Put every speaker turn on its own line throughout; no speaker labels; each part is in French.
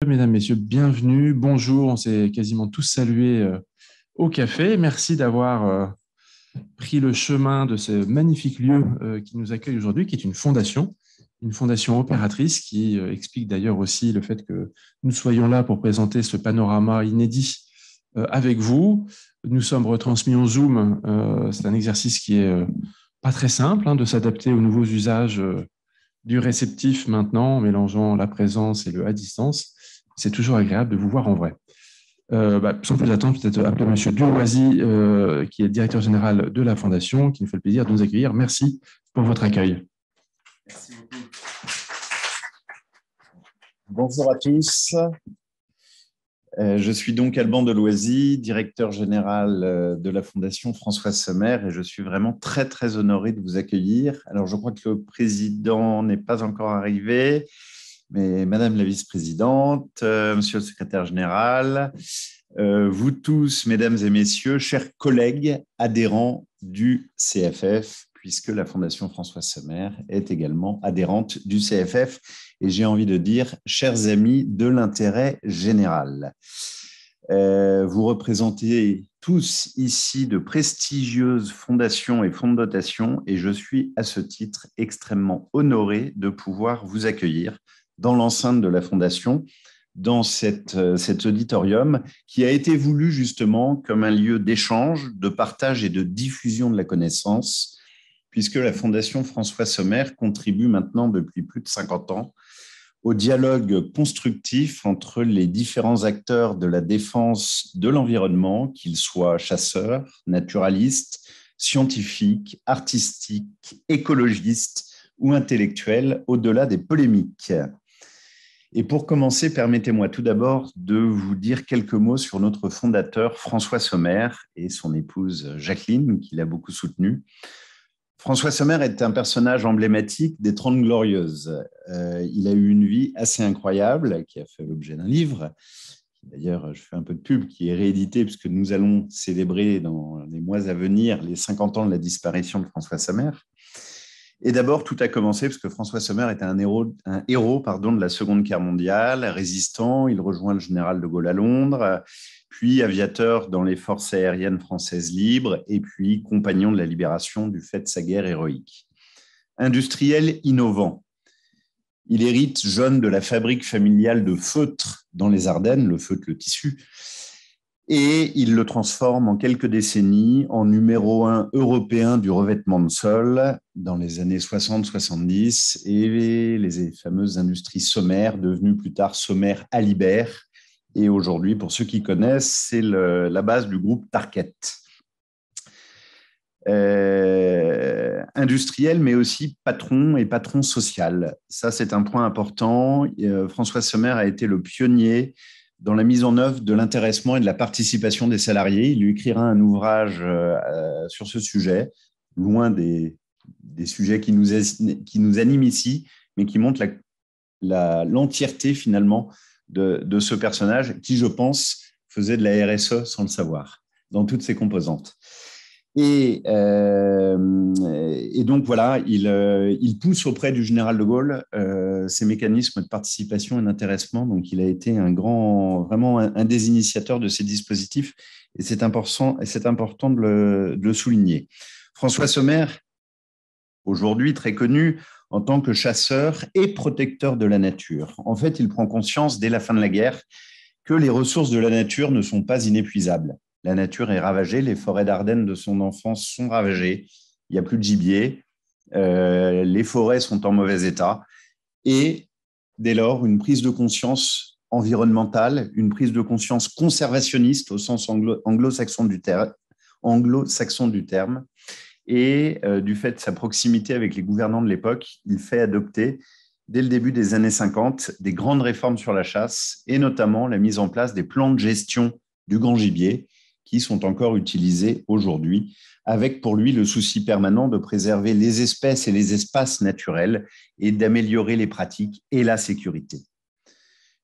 Mesdames, Messieurs, bienvenue. Bonjour, on s'est quasiment tous salués au café. Merci d'avoir pris le chemin de ce magnifique lieu qui nous accueille aujourd'hui, qui est une fondation opératrice qui explique d'ailleurs aussi le fait que nous soyons là pour présenter ce panorama inédit avec vous. Nous sommes retransmis en Zoom. C'est un exercice qui est pas très simple de s'adapter aux nouveaux usages du réceptif maintenant, en mélangeant la présence et le à distance. C'est toujours agréable de vous voir en vrai. Sans plus attendre, peut-être appeler M. Duloisy, qui est directeur général de la Fondation, qui nous fait le plaisir de nous accueillir. Merci pour votre accueil.
Merci beaucoup. Bonjour à tous. Je suis donc Alban Deloisy, directeur général de la Fondation François Sommer, et je suis vraiment très, très honoré de vous accueillir. Alors, je crois que le président n'est pas encore arrivé, mais Madame la vice-présidente, Monsieur le secrétaire général, vous tous, mesdames et messieurs, chers collègues adhérents du CFF, puisque la Fondation François Sommer est également adhérente du CFF, et j'ai envie de dire, chers amis de l'intérêt général. Vous représentez tous ici de prestigieuses fondations et fonds de dotation, et je suis à ce titre extrêmement honoré de pouvoir vous accueillir dans l'enceinte de la Fondation, dans cet auditorium qui a été voulu justement comme un lieu d'échange, de partage et de diffusion de la connaissance, puisque la Fondation François Sommer contribue maintenant depuis plus de 50 ans au dialogue constructif entre les différents acteurs de la défense de l'environnement, qu'ils soient chasseurs, naturalistes, scientifiques, artistiques, écologistes ou intellectuels, au-delà des polémiques. Et pour commencer, permettez-moi tout d'abord de vous dire quelques mots sur notre fondateur François Sommer et son épouse Jacqueline, qui l'a beaucoup soutenu. François Sommer est un personnage emblématique des 30 Glorieuses. Il a eu une vie assez incroyable, qui a fait l'objet d'un livre. D'ailleurs, je fais un peu de pub, qui est réédité, puisque nous allons célébrer dans les mois à venir les 50 ans de la disparition de François Sommer. Et d'abord, tout a commencé parce que François Sommer était un héros de la Seconde Guerre mondiale, résistant. Il rejoint le général de Gaulle à Londres, puis aviateur dans les forces aériennes françaises libres, et puis compagnon de la libération du fait de sa guerre héroïque. Industriel innovant, il hérite jeune de la fabrique familiale de feutres dans les Ardennes, le feutre, le tissu, et il le transforme en quelques décennies en numéro 1 européen du revêtement de sol dans les années 60-70 et les fameuses industries Sommer, devenues plus tard Sommer Alibert. Et aujourd'hui, pour ceux qui connaissent, c'est la base du groupe Tarkett. Industriel, mais aussi patron et patron social. Ça, c'est un point important. François Sommer a été le pionnier dans la mise en œuvre de l'intéressement et de la participation des salariés. Il lui écrira un ouvrage sur ce sujet, loin des sujets qui nous animent ici, mais qui montrent l'entièreté finalement de ce personnage qui, je pense, faisait de la RSE sans le savoir, dans toutes ses composantes. Et donc, voilà, il pousse auprès du général de Gaulle ces mécanismes de participation et d'intéressement. Donc, il a été vraiment un des initiateurs de ces dispositifs. Et c'est important de le souligner. François Sommer, aujourd'hui très connu en tant que chasseur et protecteur de la nature. En fait, il prend conscience dès la fin de la guerre que les ressources de la nature ne sont pas inépuisables. La nature est ravagée, les forêts d'Ardennes de son enfance sont ravagées, il n'y a plus de gibier, les forêts sont en mauvais état. Et dès lors, une prise de conscience environnementale, une prise de conscience conservationniste au sens anglo-saxon du terme, et du fait de sa proximité avec les gouvernants de l'époque, il fait adopter, dès le début des années 50, des grandes réformes sur la chasse, et notamment la mise en place des plans de gestion du grand gibier, qui sont encore utilisés aujourd'hui, avec pour lui le souci permanent de préserver les espèces et les espaces naturels et d'améliorer les pratiques et la sécurité.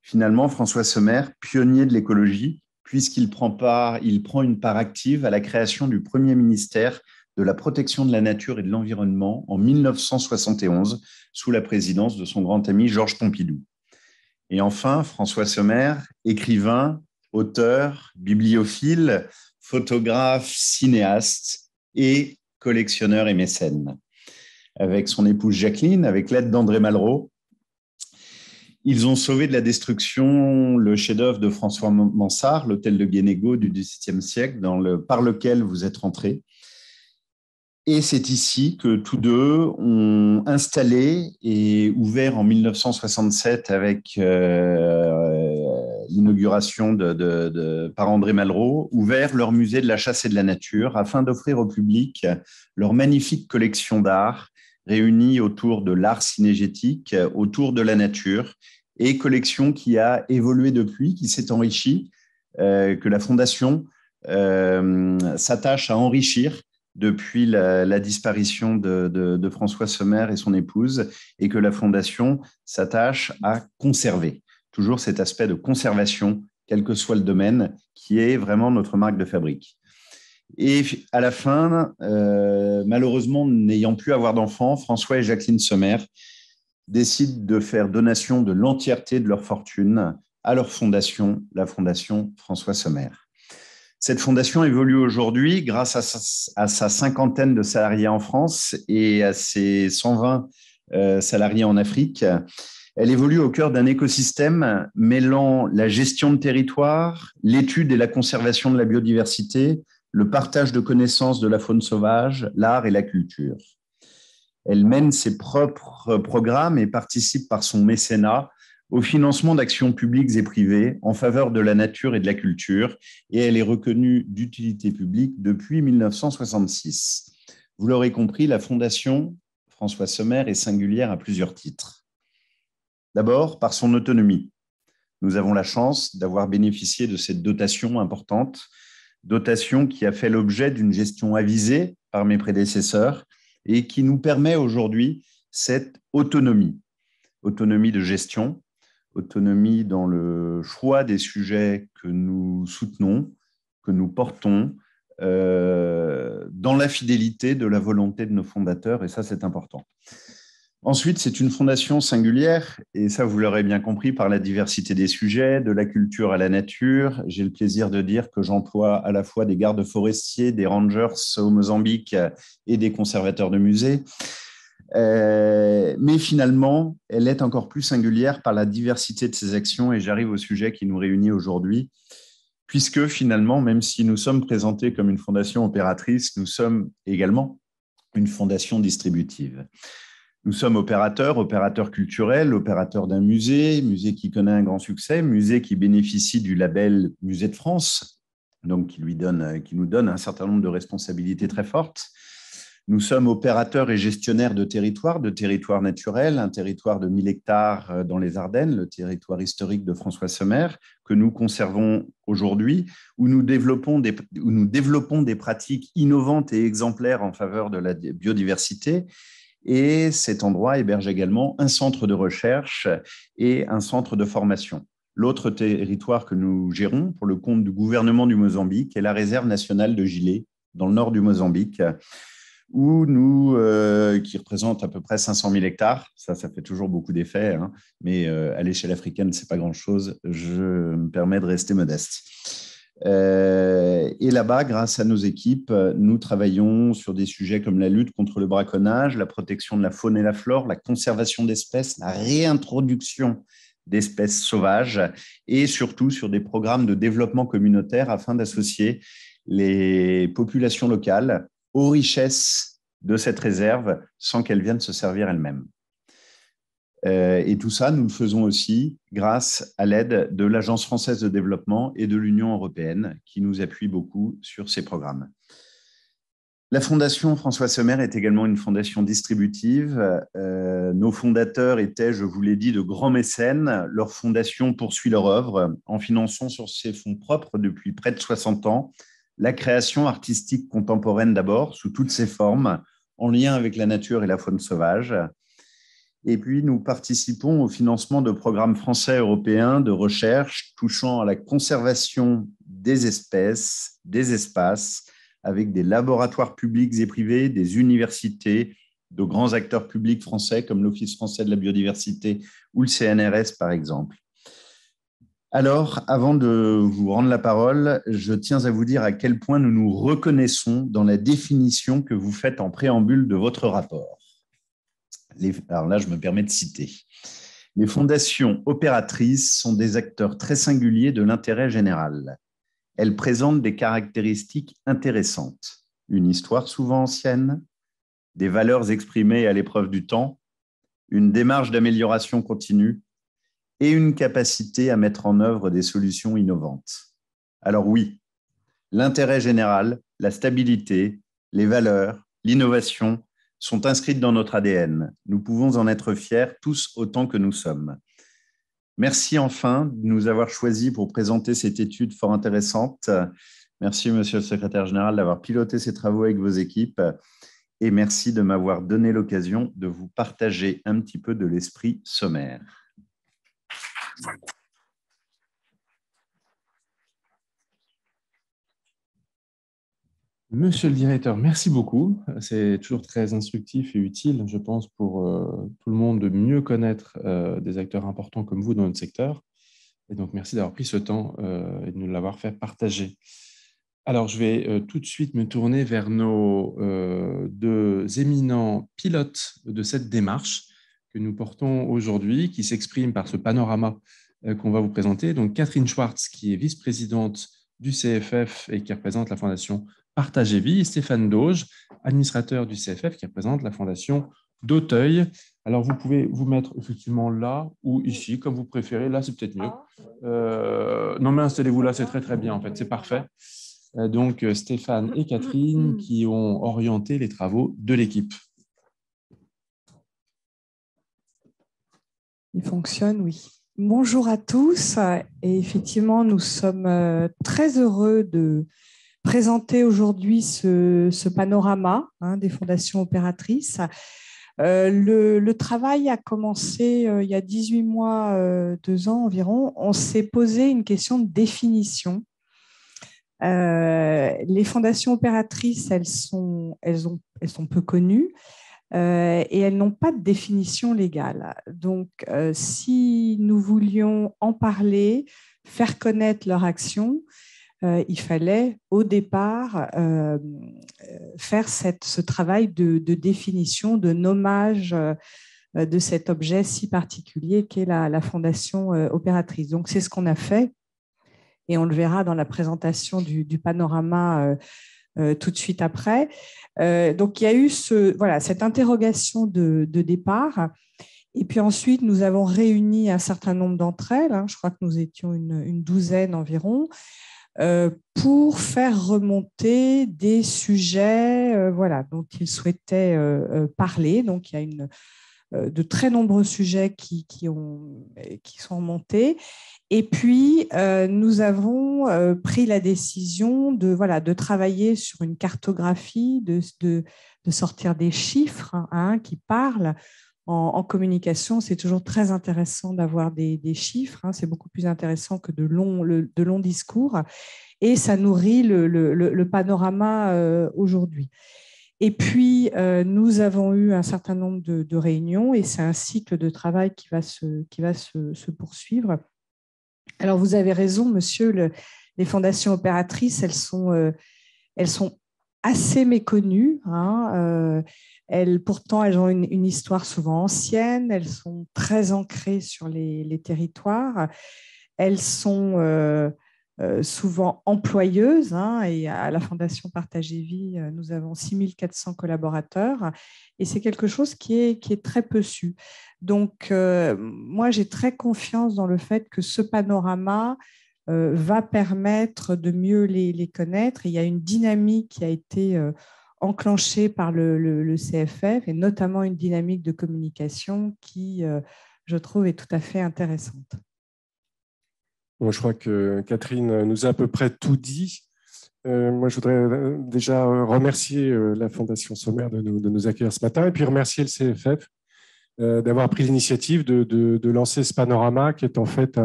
Finalement, François Sommer, pionnier de l'écologie, puisqu'il prend une part active à la création du premier ministère de la protection de la nature et de l'environnement en 1971, sous la présidence de son grand ami Georges Pompidou. Et enfin, François Sommer, écrivain, auteur, bibliophile, photographe, cinéaste et collectionneur et mécène. Avec son épouse Jacqueline, avec l'aide d'André Malraux, ils ont sauvé de la destruction le chef-d'œuvre de François Mansart, l'hôtel de Guénégaud du XVIIe siècle, par lequel vous êtes rentrés. Et c'est ici que tous deux ont installé et ouvert en 1967 avec l'inauguration par André Malraux, ouvert leur musée de la chasse et de la nature afin d'offrir au public leur magnifique collection d'art réunie autour de l'art cinégétique, autour de la nature, et collection qui a évolué depuis, qui s'est enrichie, que la Fondation s'attache à enrichir depuis la disparition de François Sommer et son épouse, et que la Fondation s'attache à conserver. Toujours cet aspect de conservation, quel que soit le domaine, qui est vraiment notre marque de fabrique. Et à la fin, malheureusement, n'ayant plus à avoir d'enfants, François et Jacqueline Sommer décident de faire donation de l'entièreté de leur fortune à leur fondation, la Fondation François Sommer. Cette fondation évolue aujourd'hui grâce à sa cinquantaine de salariés en France et à ses 120 salariés en Afrique. Elle évolue au cœur d'un écosystème mêlant la gestion de territoire, l'étude et la conservation de la biodiversité, le partage de connaissances de la faune sauvage, l'art et la culture. Elle mène ses propres programmes et participe par son mécénat au financement d'actions publiques et privées en faveur de la nature et de la culture, et elle est reconnue d'utilité publique depuis 1966. Vous l'aurez compris, la Fondation François Sommer est singulière à plusieurs titres. D'abord, par son autonomie. Nous avons la chance d'avoir bénéficié de cette dotation importante, dotation qui a fait l'objet d'une gestion avisée par mes prédécesseurs et qui nous permet aujourd'hui cette autonomie. Autonomie de gestion, autonomie dans le choix des sujets que nous soutenons, que nous portons, dans la fidélité de la volonté de nos fondateurs, et ça, c'est important. Ensuite, c'est une fondation singulière, et ça, vous l'aurez bien compris, par la diversité des sujets, de la culture à la nature. J'ai le plaisir de dire que j'emploie à la fois des gardes forestiers, des rangers au Mozambique et des conservateurs de musées. Mais finalement, elle est encore plus singulière par la diversité de ses actions, et j'arrive au sujet qui nous réunit aujourd'hui, puisque finalement, même si nous sommes présentés comme une fondation opératrice, nous sommes également une fondation distributive. Nous sommes opérateurs culturels, opérateurs d'un musée, musée qui connaît un grand succès, musée qui bénéficie du label Musée de France, donc qui nous donne un certain nombre de responsabilités très fortes. Nous sommes opérateurs et gestionnaires de territoires naturels, un territoire de 1000 hectares dans les Ardennes, le territoire historique de François Sommer, que nous conservons aujourd'hui, où nous développons des pratiques innovantes et exemplaires en faveur de la biodiversité. Et cet endroit héberge également un centre de recherche et un centre de formation. L'autre territoire que nous gérons pour le compte du gouvernement du Mozambique est la réserve nationale de Gilé, dans le nord du Mozambique, qui représente à peu près 500 000 hectares. Ça fait toujours beaucoup d'effets, hein, mais à l'échelle africaine, ce n'est pas grand-chose. Je me permets de rester modeste. Et là-bas, grâce à nos équipes, nous travaillons sur des sujets comme la lutte contre le braconnage, la protection de la faune et la flore, la conservation d'espèces, la réintroduction d'espèces sauvages et surtout sur des programmes de développement communautaire afin d'associer les populations locales aux richesses de cette réserve sans qu'elles viennent se servir elles-mêmes. Et tout ça, nous le faisons aussi grâce à l'aide de l'Agence française de développement et de l'Union européenne qui nous appuie beaucoup sur ces programmes. La Fondation François Sommer est également une fondation distributive. Nos fondateurs étaient, je vous l'ai dit, de grands mécènes. Leur fondation poursuit leur œuvre en finançant sur ses fonds propres depuis près de 60 ans la création artistique contemporaine d'abord, sous toutes ses formes, en lien avec la nature et la faune sauvage. Et puis, nous participons au financement de programmes français et européens de recherche touchant à la conservation des espèces, des espaces, avec des laboratoires publics et privés, des universités, de grands acteurs publics français comme l'Office français de la biodiversité ou le CNRS, par exemple. Alors, avant de vous rendre la parole, je tiens à vous dire à quel point nous nous reconnaissons dans la définition que vous faites en préambule de votre rapport. Alors là, je me permets de citer. Les fondations opératrices sont des acteurs très singuliers de l'intérêt général. Elles présentent des caractéristiques intéressantes, une histoire souvent ancienne, des valeurs exprimées à l'épreuve du temps, une démarche d'amélioration continue et une capacité à mettre en œuvre des solutions innovantes. Alors oui, l'intérêt général, la stabilité, les valeurs, l'innovation sont inscrites dans notre ADN. Nous pouvons en être fiers tous autant que nous sommes. Merci enfin de nous avoir choisis pour présenter cette étude fort intéressante. Merci, monsieur le secrétaire général, d'avoir piloté ces travaux avec vos équipes. Et merci de m'avoir donné l'occasion de vous partager un petit peu de l'esprit sommaire.
Monsieur le directeur, merci beaucoup. C'est toujours très instructif et utile, je pense, pour tout le monde de mieux connaître des acteurs importants comme vous dans notre secteur. Et donc, merci d'avoir pris ce temps et de nous l'avoir fait partager. Alors, je vais tout de suite me tourner vers nos deux éminents pilotes de cette démarche que nous portons aujourd'hui, qui s'expriment par ce panorama qu'on va vous présenter. Donc, Catherine Schwartz, qui est vice-présidente du CFF et qui représente la Fondation Partage et Vie, et Stéphane Dauge, administrateur du CFF, qui représente la Fondation d'Auteuil. Alors, vous pouvez vous mettre effectivement là ou ici, comme vous préférez. Là, c'est peut-être mieux. Non, mais installez-vous là, c'est très, très bien, en fait. C'est parfait. Donc, Stéphane et Catherine qui ont orienté les travaux de l'équipe.
Il fonctionne, oui. Bonjour à tous. Et effectivement, nous sommes très heureux de présenter aujourd'hui ce panorama des fondations opératrices. Le travail a commencé il y a 18 mois, 2 ans environ. On s'est posé une question de définition. Les fondations opératrices, elles sont peu connues et elles n'ont pas de définition légale. Donc, si nous voulions en parler, faire connaître leur action, il fallait au départ faire ce travail de définition, de nommage de cet objet si particulier qu'est la fondation opératrice. Donc, c'est ce qu'on a fait et on le verra dans la présentation du panorama tout de suite après. Donc, il y a eu cette interrogation de départ. Et puis ensuite, nous avons réuni un certain nombre d'entre elles. Je crois que nous étions une douzaine environ. Pour faire remonter des sujets dont ils souhaitaient parler. Donc, il y a de très nombreux sujets qui sont remontés. Et puis, nous avons pris la décision de travailler sur une cartographie, de sortir des chiffres qui parlent. En communication, c'est toujours très intéressant d'avoir des chiffres. C'est beaucoup plus intéressant que de longs discours. Et ça nourrit le panorama aujourd'hui. Et puis, nous avons eu un certain nombre de réunions et c'est un cycle de travail qui va se poursuivre. Alors, vous avez raison, monsieur, les fondations opératrices, elles sont assez méconnues. Pourtant, elles ont une histoire souvent ancienne, elles sont très ancrées sur les territoires, elles sont souvent employeuses. Et à la Fondation Partage et Vie, nous avons 6400 collaborateurs et c'est quelque chose qui est très peu su. Donc, moi, j'ai très confiance dans le fait que ce panorama va permettre de mieux les connaître. Et il y a une dynamique qui a été enclenchée par le CFF et notamment une dynamique de communication qui, je trouve, est tout à fait intéressante.
Bon, je crois que Catherine nous a à peu près tout dit. Moi, je voudrais déjà remercier la Fondation Sommer de nous accueillir ce matin et puis remercier le CFF d'avoir pris l'initiative de lancer ce panorama qui est en fait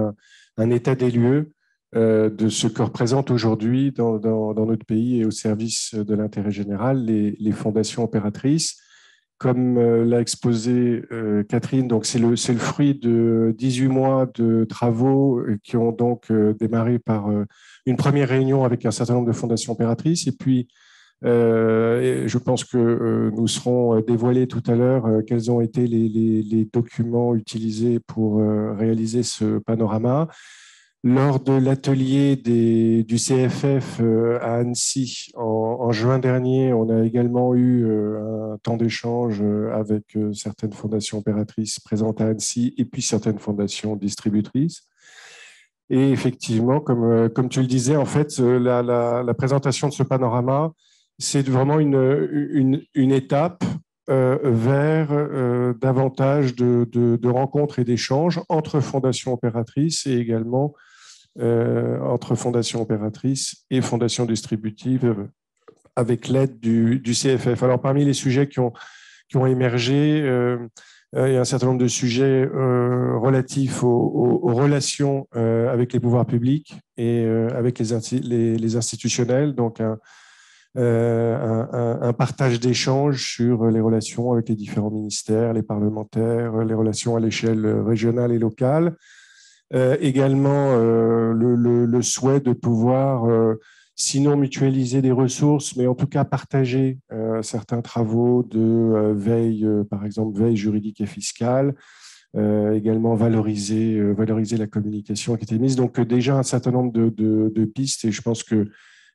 un état des lieux de ce que représentent aujourd'hui dans notre pays et au service de l'intérêt général les fondations opératrices comme l'a exposé Catherine, donc c'est le fruit de 18 mois de travaux qui ont donc démarré par une première réunion avec un certain nombre de fondations opératrices. Et puis, et je pense que nous serons dévoilés tout à l'heure quels ont été les documents utilisés pour réaliser ce panorama. Lors de l'atelier du CFF à Annecy en juin dernier, on a également eu un temps d'échange avec certaines fondations opératrices présentes à Annecy et puis certaines fondations distributrices. Et effectivement, comme tu le disais, en fait, la présentation de ce panorama, c'est vraiment une étape vers davantage de rencontres et d'échanges entre fondations opératrices et également entre fondations opératrices et fondations distributives avec l'aide du CFF. Alors, parmi les sujets qui ont émergé, il y a un certain nombre de sujets relatifs aux relations avec les pouvoirs publics et avec les institutionnels, donc un partage d'échanges sur les relations avec les différents ministères, les parlementaires, les relations à l'échelle régionale et locale. Également, le souhait de pouvoir, sinon mutualiser des ressources, mais en tout cas partager certains travaux de veille, par exemple veille juridique et fiscale, également valoriser la communication qui était mise. Donc déjà un certain nombre de pistes, et je pense que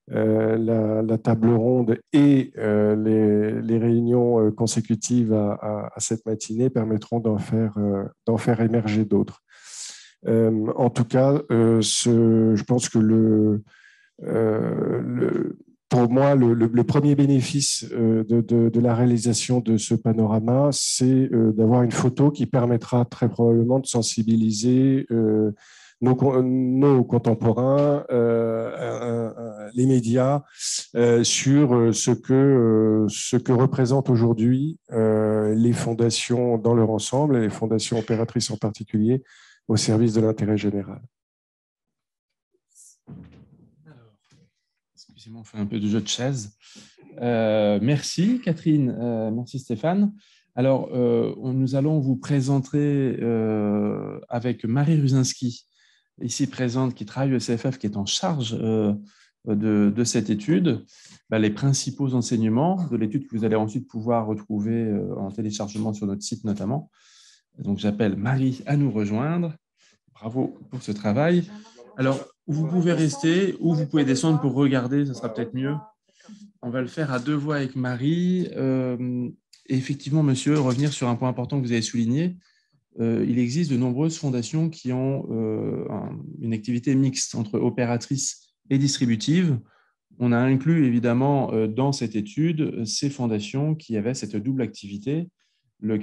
la table ronde et les réunions consécutives à cette matinée permettront d'en faire émerger d'autres. En tout cas, je pense que pour moi, le premier bénéfice de la réalisation de ce panorama, c'est d'avoir une photo qui permettra très probablement de sensibiliser nos contemporains, les médias, sur ce que représentent aujourd'hui les fondations dans leur ensemble, et les fondations opératrices en particulier, au service de l'intérêt général.
Alors, excusez-moi, on fait un peu de jeu de chaises. Merci Catherine, merci Stéphane. Alors, nous allons vous présenter avec Marie Ruzinski, ici présente, qui travaille au CFF, qui est en charge de cette étude, les principaux enseignements de l'étude que vous allez ensuite pouvoir retrouver en téléchargement sur notre site notamment. Donc, j'appelle Marie à nous rejoindre. Bravo pour ce travail. Alors, vous pouvez rester ou vous pouvez descendre pour regarder, ce sera peut-être mieux. On va le faire à deux voix avec Marie. Et effectivement, monsieur, revenir sur un point important que vous avez souligné, il existe de nombreuses fondations qui ont une activité mixte entre opératrices et distributives. On a inclus évidemment dans cette étude ces fondations qui avaient cette double activité. La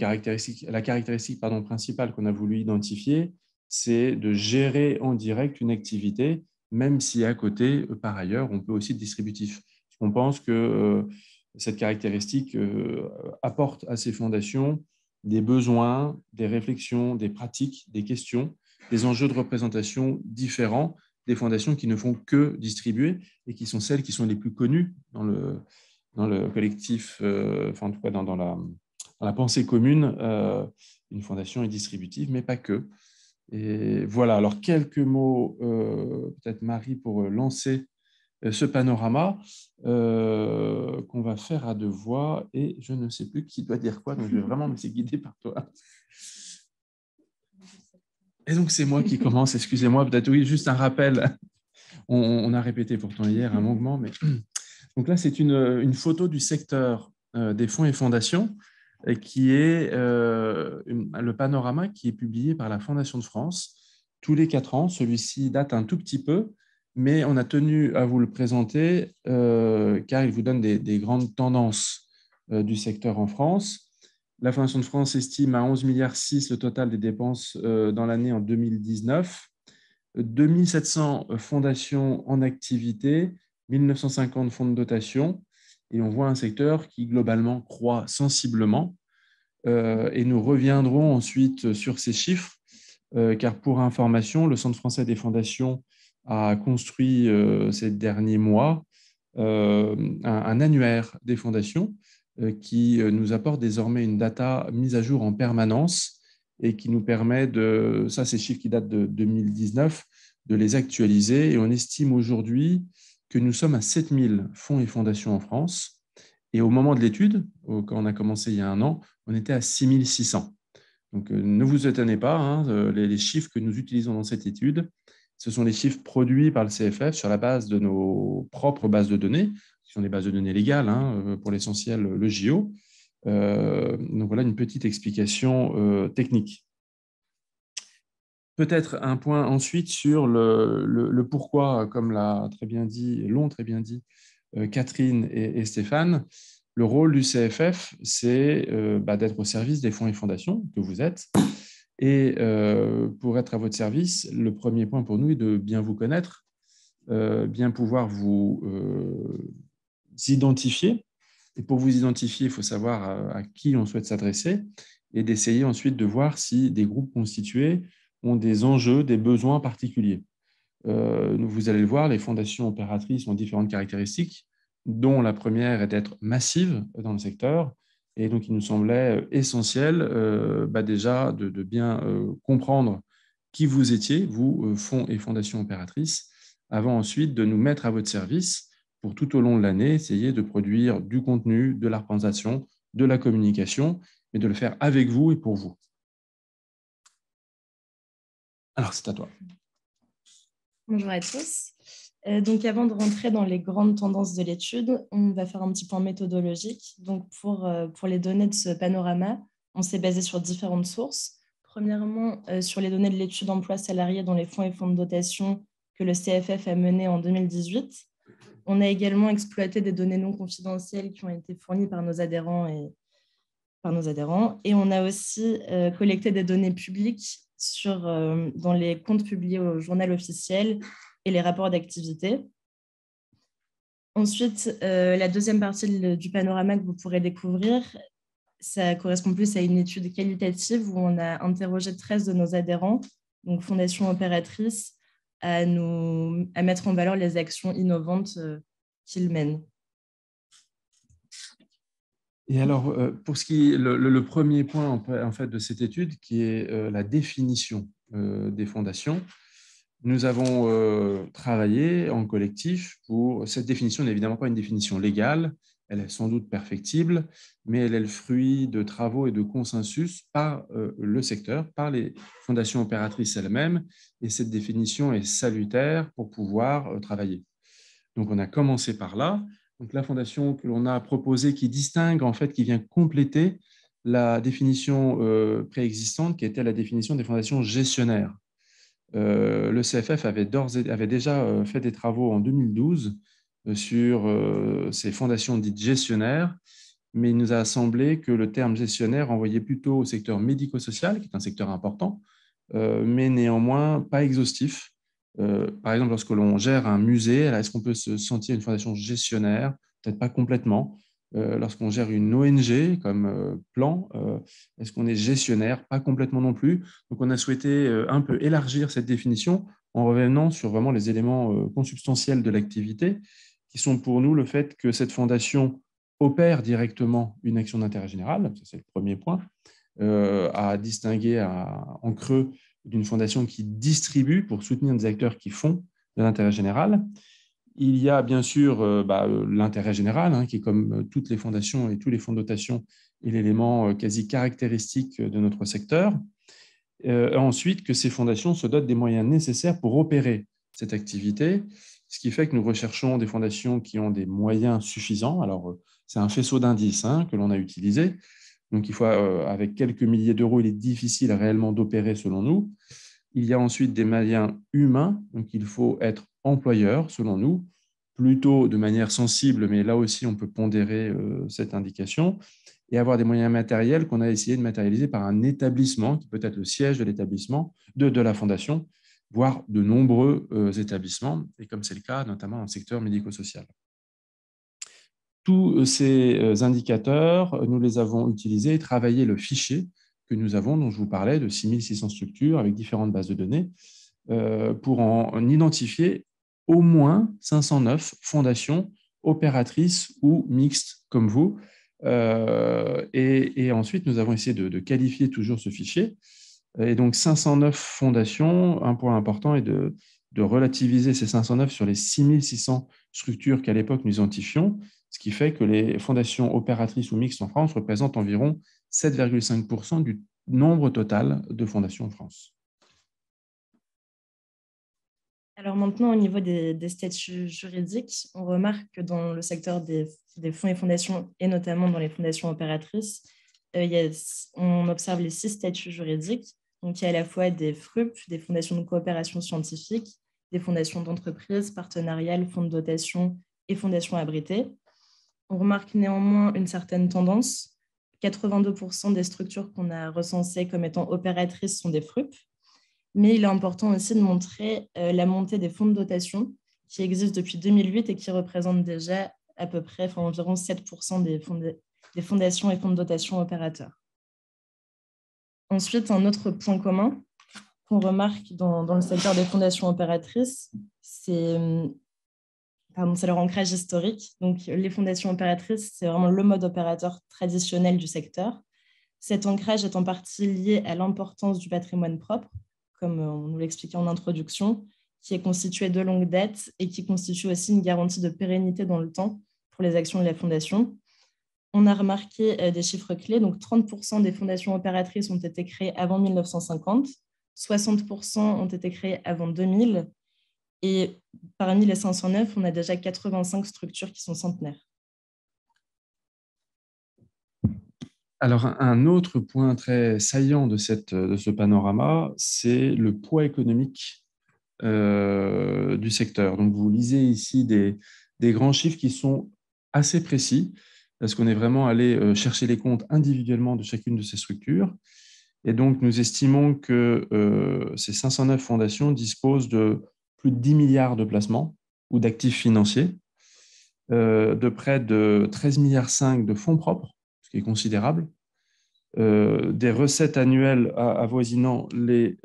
caractéristique principale qu'on a voulu identifier, c'est de gérer en direct une activité, même si à côté, par ailleurs, on peut aussi être distributif. On pense que cette caractéristique apporte à ces fondations des besoins, des réflexions, des pratiques, des questions, des enjeux de représentation différents des fondations qui ne font que distribuer et qui sont celles qui sont les plus connues dans le collectif, en tout cas dans la pensée commune. Une fondation est distributive, mais pas que. Et voilà, alors quelques mots, peut-être Marie, pour lancer ce panorama qu'on va faire à deux voix, et je ne sais plus qui doit dire quoi, donc je vais vraiment me laisser guider par toi. Et donc c'est moi qui commence, excusez-moi, peut-être oui, juste un rappel. On a répété pourtant hier longuement, mais donc là c'est une photo du secteur des fonds et fondations qui est le panorama qui est publié par la Fondation de France tous les 4 ans. Celui-ci date un tout petit peu, mais on a tenu à vous le présenter car il vous donne des grandes tendances du secteur en France. La Fondation de France estime à 11,6 milliards le total des dépenses dans l'année en 2019. 2700 fondations en activité, 1950 fonds de dotation, et on voit un secteur qui globalement croît sensiblement. Et nous reviendrons ensuite sur ces chiffres, car pour information, le Centre français des fondations a construit ces derniers mois un annuaire des fondations qui nous apporte désormais une data mise à jour en permanence et qui nous permet ça c'est chiffres qui datent de 2019, de les actualiser. Et on estime aujourd'hui que nous sommes à 7000 fonds et fondations en France. Et au moment de l'étude, quand on a commencé il y a 1 an, on était à 6600. Donc, ne vous étonnez pas, hein, les chiffres que nous utilisons dans cette étude, ce sont les chiffres produits par le CFF sur la base de nos propres bases de données, qui sont des bases de données légales, hein, pour l'essentiel, le JO. Donc, voilà une petite explication technique. Peut-être un point ensuite sur le pourquoi, comme l'ont très bien dit Catherine et Stéphane. Le rôle du CFF, c'est d'être au service des fonds et fondations que vous êtes. Et pour être à votre service, le premier point pour nous est de bien vous connaître, bien pouvoir vous identifier. Et pour vous identifier, il faut savoir à qui on souhaite s'adresser et d'essayer ensuite de voir si des groupes constitués ont des enjeux, des besoins particuliers. Vous allez le voir, les fondations opératrices ont différentes caractéristiques, dont la première est d'être massive dans le secteur. Et donc, il nous semblait essentiel déjà de bien comprendre qui vous étiez, vous, fonds et fondations opératrices, avant ensuite de nous mettre à votre service pour tout au long de l'année essayer de produire du contenu, de la représentation, de la communication, mais de le faire avec vous et pour vous. Alors, c'est à toi.
Bonjour à tous. Donc, avant de rentrer dans les grandes tendances de l'étude, on va faire un petit point méthodologique. Donc, pour les données de ce panorama, on s'est basé sur différentes sources. Premièrement, sur les données de l'étude emploi salarié dans les fonds et fonds de dotation que le CFF a mené en 2018. On a également exploité des données non confidentielles qui ont été fournies par nos adhérents. Et on a aussi collecté des données publiques dans les comptes publiés au journal officiel et les rapports d'activité. Ensuite, la deuxième partie du panorama que vous pourrez découvrir, ça correspond plus à une étude qualitative où on a interrogé 13 de nos adhérents, donc fondations opératrices, à mettre en valeur les actions innovantes qu'ils mènent.
Et alors, pour ce qui est le premier point en fait, de cette étude, qui est la définition des fondations, nous avons travaillé en collectif pour… Cette définition n'est évidemment pas une définition légale, elle est sans doute perfectible, mais elle est le fruit de travaux et de consensus par le secteur, par les fondations opératrices elles-mêmes, et cette définition est salutaire pour pouvoir travailler. Donc, on a commencé par là. Donc, la fondation que l'on a proposée qui distingue, en fait, qui vient compléter la définition préexistante qui était la définition des fondations gestionnaires. Le CFF avait déjà fait des travaux en 2012 sur ces fondations dites gestionnaires, mais il nous a semblé que le terme gestionnaire renvoyait plutôt au secteur médico-social, qui est un secteur important, mais néanmoins pas exhaustif. Par exemple, lorsque l'on gère un musée, est-ce qu'on peut se sentir une fondation gestionnaire? Peut-être pas complètement. Lorsqu'on gère une ONG comme Plan, est-ce qu'on est gestionnaire? Pas complètement non plus. Donc, on a souhaité un peu élargir cette définition en revenant sur vraiment les éléments consubstantiels de l'activité, qui sont pour nous le fait que cette fondation opère directement une action d'intérêt général, ça c'est le premier point, à distinguer en creux d'une fondation qui distribue pour soutenir des acteurs qui font de l'intérêt général. Il y a bien sûr l'intérêt général, qui est comme toutes les fondations et tous les fonds de dotation est l'élément quasi caractéristique de notre secteur. Ensuite, que ces fondations se dotent des moyens nécessaires pour opérer cette activité, ce qui fait que nous recherchons des fondations qui ont des moyens suffisants. Alors, c'est un faisceau d'indices que l'on a utilisé. Donc, il faut, avec quelques milliers d'euros, il est difficile réellement d'opérer selon nous. Il y a ensuite des moyens humains. Donc, il faut être employeur, selon nous, plutôt de manière sensible, mais là aussi, on peut pondérer cette indication, et avoir des moyens matériels qu'on a essayé de matérialiser par un établissement, qui peut être le siège de l'établissement, de la fondation, voire de nombreux établissements, et comme c'est le cas, notamment dans le secteur médico-social. Tous ces indicateurs, nous les avons utilisés et travaillé le fichier que nous avons, dont je vous parlais, de 6600 structures avec différentes bases de données, pour en identifier au moins 509 fondations opératrices ou mixtes comme vous, Et ensuite, nous avons essayé de qualifier toujours ce fichier. Et donc, 509 fondations, un point important est de relativiser ces 509 sur les 6600 structures qu'à l'époque nous identifions, ce qui fait que les fondations opératrices ou mixtes en France représentent environ 7,5% du nombre total de fondations en France.
Alors maintenant, au niveau des statuts juridiques, on remarque que dans le secteur des fonds et fondations, et notamment dans les fondations opératrices, on observe les 6 statuts juridiques. Donc, il y a à la fois des FRUP, des fondations de coopération scientifique, des fondations d'entreprise, partenariales, fonds de dotation et fondations abritées. On remarque néanmoins une certaine tendance. 82% des structures qu'on a recensées comme étant opératrices sont des FRUP. Mais il est important aussi de montrer la montée des fonds de dotation qui existent depuis 2008 et qui représentent déjà à peu près environ 7% des fondations et fonds de dotation opérateurs. Ensuite, un autre point commun qu'on remarque dans le secteur des fondations opératrices, c'est leur ancrage historique. Donc, les fondations opératrices, c'est vraiment le mode opérateur traditionnel du secteur. Cet ancrage est en partie lié à l'importance du patrimoine propre, comme on nous l'expliquait en introduction, qui est constitué de longue date et qui constitue aussi une garantie de pérennité dans le temps pour les actions de la fondation. On a remarqué des chiffres clés, donc 30% des fondations opératrices ont été créées avant 1950, 60% ont été créées avant 2000, et parmi les 509, on a déjà 85 structures qui sont centenaires.
Alors, un autre point très saillant de ce panorama, c'est le poids économique du secteur. Donc, vous lisez ici des grands chiffres qui sont assez précis, parce qu'on est vraiment allé chercher les comptes individuellement de chacune de ces structures. Et donc, nous estimons que ces 509 fondations disposent de plus de 10 milliards de placements ou d'actifs financiers, de près de 13,5 milliards de fonds propres, ce qui est considérable, des recettes annuelles avoisinant les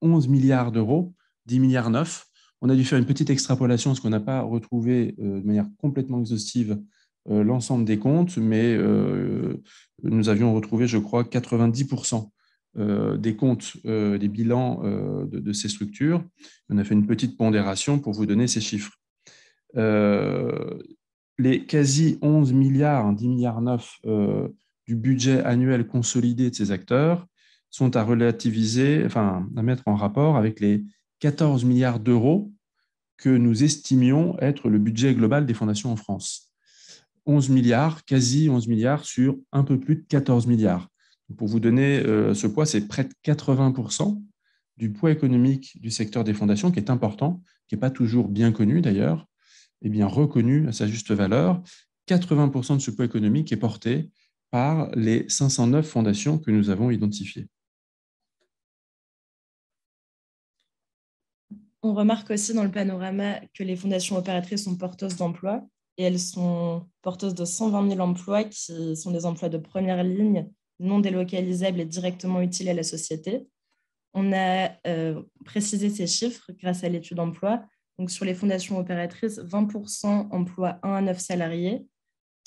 11 milliards d'euros, 10,9 milliards. On a dû faire une petite extrapolation parce qu'on n'a pas retrouvé de manière complètement exhaustive l'ensemble des comptes, mais nous avions retrouvé, je crois, 90% des comptes, des bilans de ces structures. On a fait une petite pondération pour vous donner ces chiffres. Les quasi 11 milliards, 10,9 milliards du budget annuel consolidé de ces acteurs sont à relativiser, à mettre en rapport avec les 14 milliards d'euros que nous estimions être le budget global des fondations en France. 11 milliards, quasi 11 milliards sur un peu plus de 14 milliards. Pour vous donner ce poids, c'est près de 80% du poids économique du secteur des fondations, qui est important, qui n'est pas toujours bien connu d'ailleurs, et bien reconnu à sa juste valeur. 80% de ce poids économique est porté par les 509 fondations que nous avons identifiées.
On remarque aussi dans le panorama que les fondations opératrices sont porteuses d'emplois et elles sont porteuses de 120 000 emplois qui sont des emplois de première ligne, non délocalisables et directement utiles à la société. On a précisé ces chiffres grâce à l'étude emploi. Donc, sur les fondations opératrices, 20% emploient 1 à 9 salariés,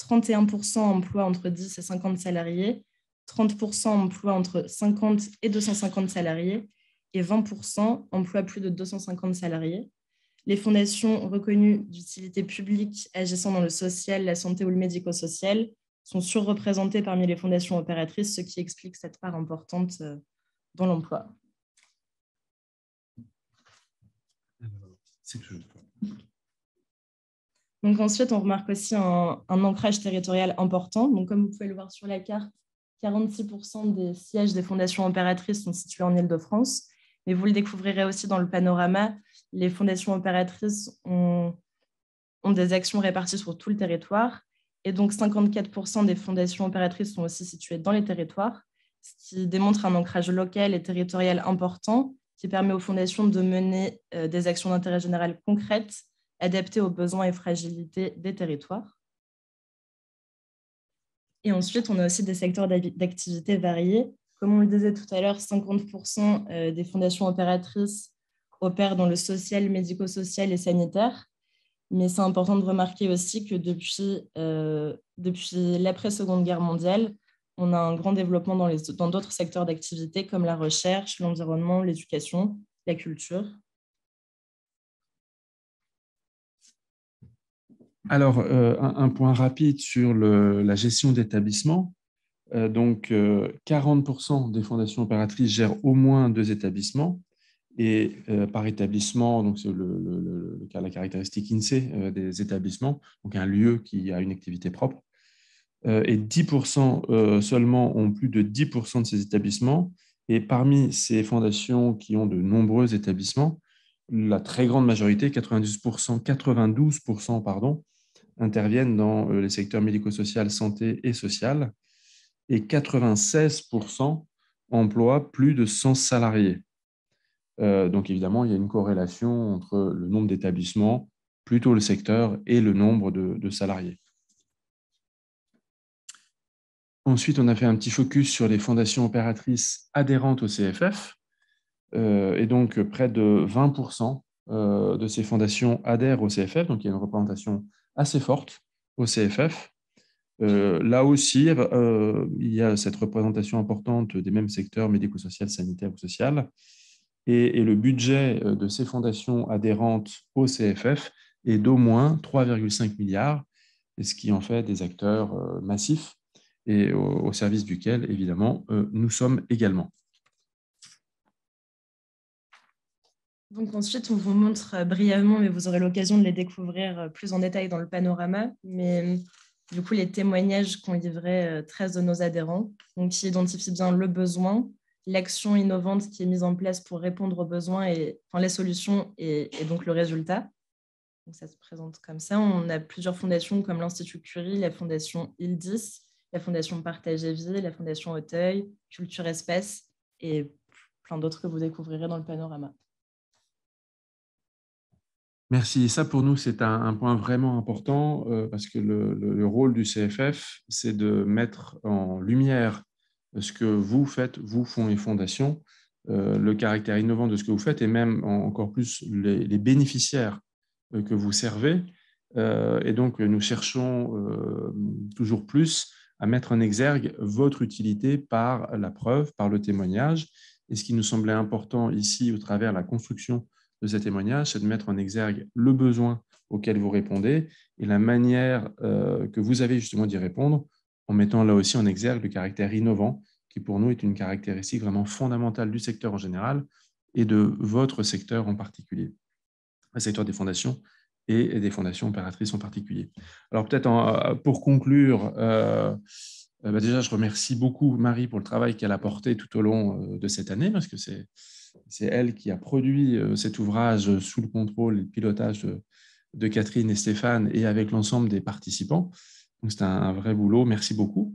31% emploient entre 10 et 50 salariés, 30% emploient entre 50 et 250 salariés et 20% emploient plus de 250 salariés. Les fondations reconnues d'utilité publique agissant dans le social, la santé ou le médico-social sont surreprésentées parmi les fondations opératrices, ce qui explique cette part importante dans l'emploi. Donc ensuite, on remarque aussi un ancrage territorial important. Donc, comme vous pouvez le voir sur la carte, 46% des sièges des fondations opératrices sont situés en Île-de-France. Mais vous le découvrirez aussi dans le panorama, les fondations opératrices ont des actions réparties sur tout le territoire. Et donc, 54% des fondations opératrices sont aussi situées dans les territoires, ce qui démontre un ancrage local et territorial important qui permet aux fondations de mener des actions d'intérêt général concrètes, adaptées aux besoins et fragilités des territoires. Et ensuite, on a aussi des secteurs d'activité variés. Comme on le disait tout à l'heure, 50% des fondations opératrices opèrent dans le social, médico-social et sanitaire. Mais c'est important de remarquer aussi que depuis l'après-Seconde Guerre mondiale, on a un grand développement dans d'autres secteurs d'activité comme la recherche, l'environnement, l'éducation, la culture.
Alors, un point rapide sur la gestion d'établissements. Donc, 40% des fondations opératrices gèrent au moins 2 établissements. Et par établissement, donc c'est la caractéristique INSEE des établissements, donc un lieu qui a une activité propre. Et 10% seulement ont plus de 10% de ces établissements. Et parmi ces fondations qui ont de nombreux établissements, la très grande majorité, 92%, pardon, interviennent dans les secteurs médico-social, santé et social. Et 96% emploient plus de 100 salariés. Donc évidemment, il y a une corrélation entre le nombre d'établissements, plutôt le secteur, et le nombre de salariés. Ensuite, on a fait un petit focus sur les fondations opératrices adhérentes au CFF. Et donc, près de 20% de ces fondations adhèrent au CFF. Donc, il y a une représentation assez forte au CFF. Là aussi, il y a cette représentation importante des mêmes secteurs médico-social, sanitaire ou social. Et le budget de ces fondations adhérentes au CFF est d'au moins 3,5 milliards, ce qui en fait des acteurs massifs et au service duquel, évidemment, nous sommes également.
Donc ensuite, on vous montre brièvement, mais vous aurez l'occasion de les découvrir plus en détail dans le panorama. Mais du coup, les témoignages qu'ont livrés 13 de nos adhérents, donc, qui identifient bien le besoin, l'action innovante qui est mise en place pour répondre aux besoins, les solutions et donc le résultat. Donc ça se présente comme ça. On a plusieurs fondations comme l'Institut Curie, la Fondation IL10, la Fondation Partage et Vie, la Fondation Auteuil, Culture Espace et plein d'autres que vous découvrirez dans le panorama.
Merci. Ça, pour nous, c'est un point vraiment important parce que le rôle du CFF, c'est de mettre en lumière ce que vous faites, vous, fonds et fondations, le caractère innovant de ce que vous faites et même encore plus les bénéficiaires que vous servez. Et donc, nous cherchons toujours plus à mettre en exergue votre utilité par la preuve, par le témoignage. Et ce qui nous semblait important ici, au travers de la construction de ces témoignages, c'est de mettre en exergue le besoin auquel vous répondez et la manière que vous avez justement d'y répondre, en mettant là aussi en exergue le caractère innovant, qui pour nous est une caractéristique vraiment fondamentale du secteur en général et de votre secteur en particulier, le secteur des fondations et des fondations opératrices en particulier. Alors peut-être pour conclure, déjà je remercie beaucoup Marie pour le travail qu'elle a porté tout au long de cette année, parce que c'est elle qui a produit cet ouvrage sous le contrôle et le pilotage de Catherine et Stéphane et avec l'ensemble des participants. Donc, c'est un vrai boulot. Merci beaucoup.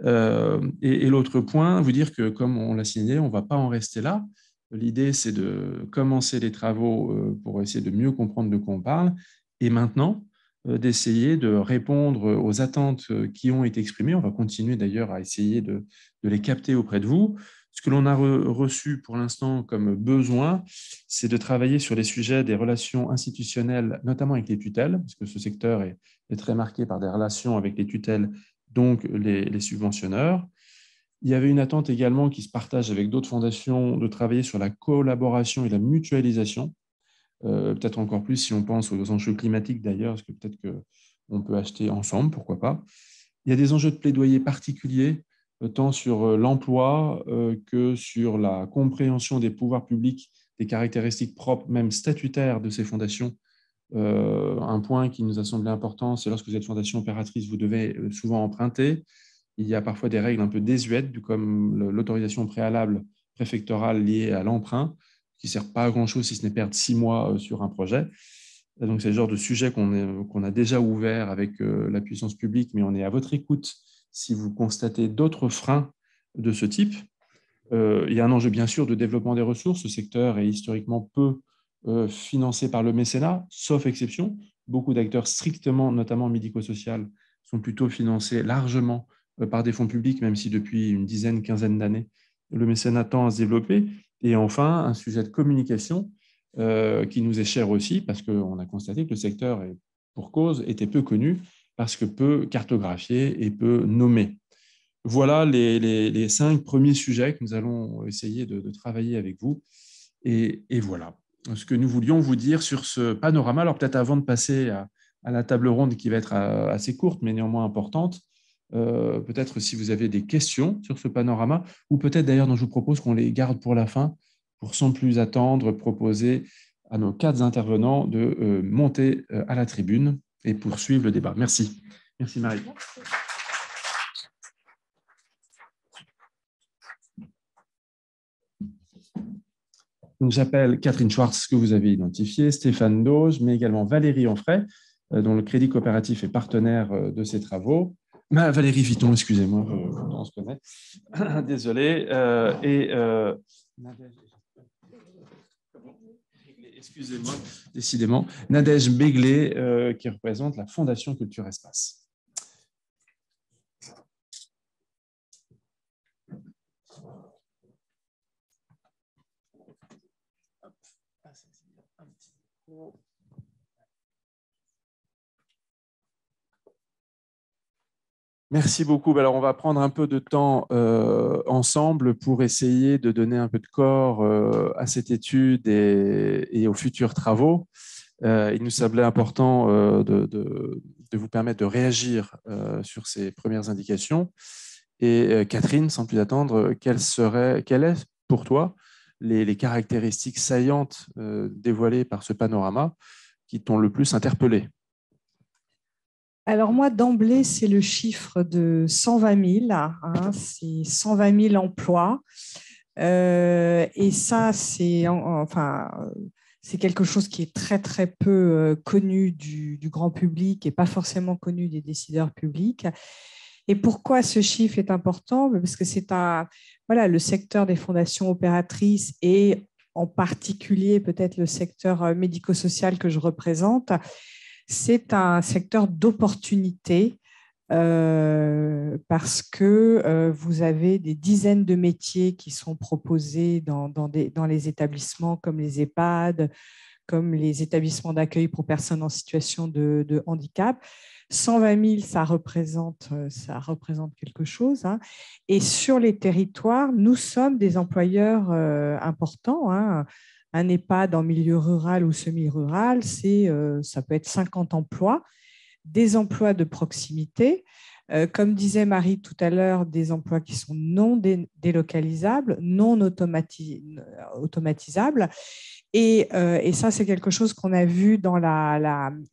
Et l'autre point, vous dire que, comme on l'a signalé, on ne va pas en rester là. L'idée, c'est de commencer les travaux pour essayer de mieux comprendre de quoi on parle et maintenant d'essayer de répondre aux attentes qui ont été exprimées. On va continuer d'ailleurs à essayer de les capter auprès de vous. Ce que l'on a reçu pour l'instant comme besoin, c'est de travailler sur les sujets des relations institutionnelles, notamment avec les tutelles, parce que ce secteur est très marqué par des relations avec les tutelles, donc les subventionneurs. Il y avait une attente également qui se partage avec d'autres fondations de travailler sur la collaboration et la mutualisation, peut-être encore plus si on pense aux enjeux climatiques d'ailleurs, parce que peut-être qu'on peut acheter ensemble, pourquoi pas. Il y a des enjeux de plaidoyer particuliers, tant sur l'emploi que sur la compréhension des pouvoirs publics, des caractéristiques propres, même statutaires de ces fondations. Un point qui nous a semblé important, c'est lorsque vous êtes fondation opératrice, vous devez souvent emprunter. Il y a parfois des règles un peu désuètes, comme l'autorisation préalable préfectorale liée à l'emprunt, qui ne sert pas à grand-chose si ce n'est perdre 6 mois sur un projet. Donc, c'est le genre de sujet qu'on a déjà ouvert avec la puissance publique, mais on est à votre écoute si vous constatez d'autres freins de ce type. Il y a un enjeu, bien sûr, de développement des ressources. Ce secteur est historiquement peu financé par le mécénat, sauf exception. Beaucoup d'acteurs strictement, notamment médico-social, sont plutôt financés largement par des fonds publics, même si depuis une dizaine, quinzaine d'années, le mécénat tend à se développer. Et enfin, un sujet de communication qui nous est cher aussi, parce qu'on a constaté que le secteur est pour cause, était peu connu parce que peu cartographié et peu nommé. Voilà les 5 premiers sujets que nous allons essayer de travailler avec vous. Et voilà ce que nous voulions vous dire sur ce panorama. Alors peut-être avant de passer à la table ronde qui va être assez courte, mais néanmoins importante, peut-être si vous avez des questions sur ce panorama, ou peut-être d'ailleurs dont je vous propose qu'on les garde pour la fin, pour sans plus attendre, proposer à nos 4 intervenants de monter à la tribune et poursuivre le débat. Merci. Merci Marie. Merci. Donc, j'appelle Catherine Schwartz, que vous avez identifiée, Stéphane Doge, mais également Valérie Onfray, dont le Crédit Coopératif est partenaire de ces travaux. Valérie Viton, excusez-moi, on se connaît. Désolé. Excusez-moi, décidément. Nadège Béglé, qui représente la Fondation Culture Espace. Merci beaucoup. Alors, on va prendre un peu de temps ensemble pour essayer de donner un peu de corps à cette étude et aux futurs travaux. Il nous semblait important de vous permettre de réagir sur ces premières indications. Et Catherine, sans plus attendre, quelles est pour toi les caractéristiques saillantes dévoilées par ce panorama qui t'ont le plus interpellé?
Alors moi, d'emblée, c'est le chiffre de 120 000. Hein, c'est 120 000 emplois. Et ça, c'est quelque chose qui est très, très peu connu du grand public et pas forcément connu des décideurs publics. Et pourquoi ce chiffre est important? Parce que c'est le secteur des fondations opératrices et en particulier peut-être le secteur médico-social que je représente, c'est un secteur d'opportunité parce que vous avez des dizaines de métiers qui sont proposés dans les établissements comme les EHPAD, comme les établissements d'accueil pour personnes en situation de handicap. 120 000, ça représente quelque chose. Hein. Et sur les territoires, nous sommes des employeurs importants. Hein. Un EHPAD en milieu rural ou semi-rural, ça peut être 50 emplois, des emplois de proximité. Comme disait Marie tout à l'heure, des emplois qui sont non délocalisables, non automatisables. Et ça, c'est quelque chose qu'on a vu dans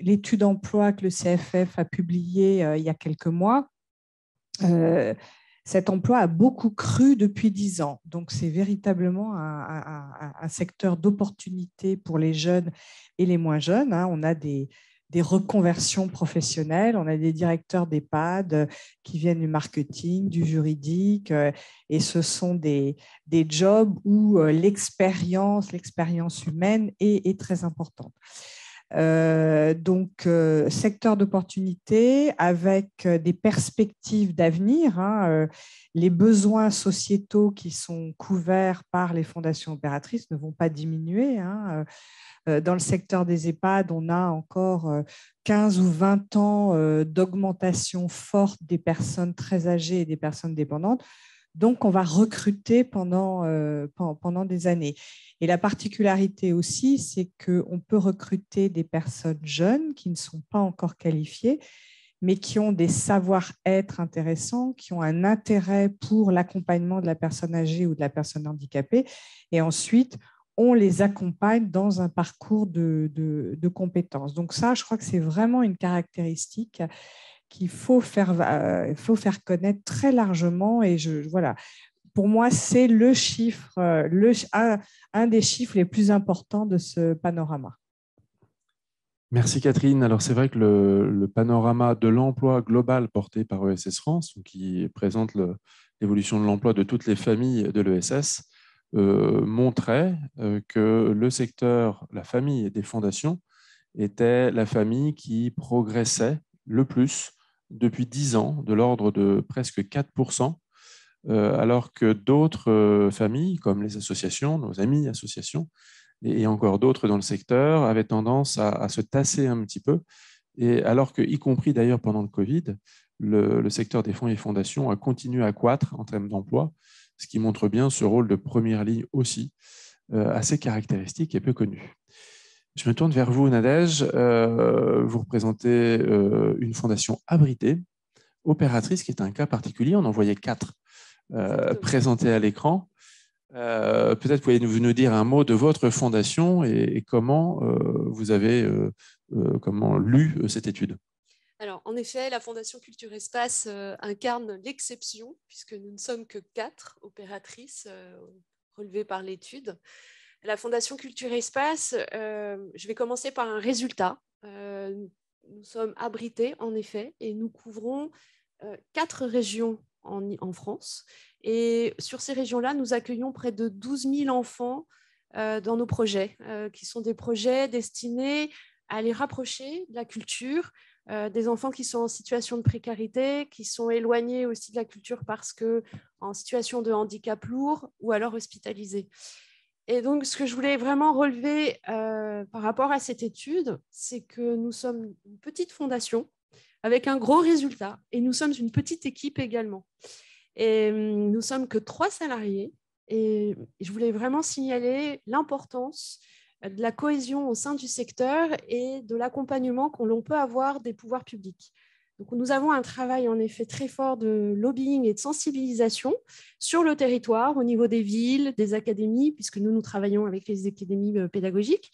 l'étude emploi que le CFF a publiée il y a quelques mois. Cet emploi a beaucoup cru depuis 10 ans. Donc, c'est véritablement un secteur d'opportunité pour les jeunes et les moins jeunes. Hein. On a des reconversions professionnelles, on a des directeurs d'EHPAD qui viennent du marketing, du juridique, et ce sont des jobs où l'expérience humaine est très importante. Secteur d'opportunité avec des perspectives d'avenir. Hein, les besoins sociétaux qui sont couverts par les fondations opératrices ne vont pas diminuer. Hein. Dans le secteur des EHPAD, on a encore 15 ou 20 ans d'augmentation forte des personnes très âgées et des personnes dépendantes. Donc, on va recruter pendant des années. Et la particularité aussi, c'est qu'on peut recruter des personnes jeunes qui ne sont pas encore qualifiées, mais qui ont des savoir-être intéressants, qui ont un intérêt pour l'accompagnement de la personne âgée ou de la personne handicapée. Et ensuite, on les accompagne dans un parcours de compétences. Donc ça, je crois que c'est vraiment une caractéristique qu'il faut faire connaître très largement. Et voilà, pour moi, c'est le chiffre, un des chiffres les plus importants de ce panorama.
Merci Catherine. Alors c'est vrai que le panorama de l'emploi global porté par ESS France, qui présente l'évolution de l'emploi de toutes les familles de l'ESS, montrait que le secteur, la famille des fondations, était la famille qui progressait le plus depuis 10 ans, de l'ordre de presque 4%, alors que d'autres familles, comme les associations, nos amis associations, et encore d'autres dans le secteur, avaient tendance à se tasser un petit peu Et alors que, y compris d'ailleurs pendant le Covid, le secteur des fonds et fondations a continué à croître en termes d'emploi, ce qui montre bien ce rôle de première ligne aussi, assez caractéristique et peu connu. Je me tourne vers vous, Nadège. Vous représentez une fondation abritée, opératrice, qui est un cas particulier. On en voyait 4 présentés à l'écran. Peut-être pouvez-vous nous dire un mot de votre fondation et comment vous avez comment lu cette étude.
Alors, en effet, la Fondation Culture Espace incarne l'exception, puisque nous ne sommes que 4 opératrices relevées par l'étude. La Fondation Culture Espace, je vais commencer par un résultat. Nous sommes abrités, en effet, et nous couvrons 4 régions en France. Et sur ces régions-là, nous accueillons près de 12 000 enfants dans nos projets, qui sont des projets destinés à les rapprocher de la culture, des enfants qui sont en situation de précarité, qui sont éloignés aussi de la culture parce qu'en situation de handicap lourd ou alors hospitalisés. Et donc, ce que je voulais vraiment relever par rapport à cette étude, c'est que nous sommes une petite fondation avec un gros résultat et nous sommes une petite équipe également. Et nous ne sommes que 3 salariés et je voulais vraiment signaler l'importance de la cohésion au sein du secteur et de l'accompagnement que l'on peut avoir des pouvoirs publics. Donc, nous avons un travail en effet très fort de lobbying et de sensibilisation sur le territoire, au niveau des villes, des académies, puisque nous travaillons avec les académies pédagogiques,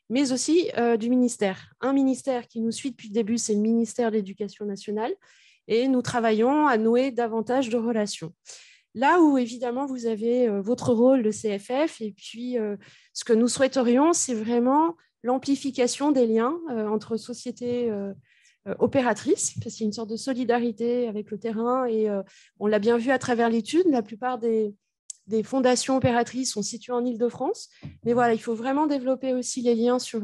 mais aussi du ministère. Un ministère qui nous suit depuis le début, c'est le ministère de l'Éducation nationale, et nous travaillons à nouer davantage de relations. Là où, évidemment, vous avez votre rôle de CFF, et puis ce que nous souhaiterions, c'est vraiment l'amplification des liens entre sociétés opératrices, parce qu'il y a une sorte de solidarité avec le terrain, et on l'a bien vu à travers l'étude, la plupart des fondations opératrices sont situées en Île-de-France, mais voilà, il faut vraiment développer aussi les liens sur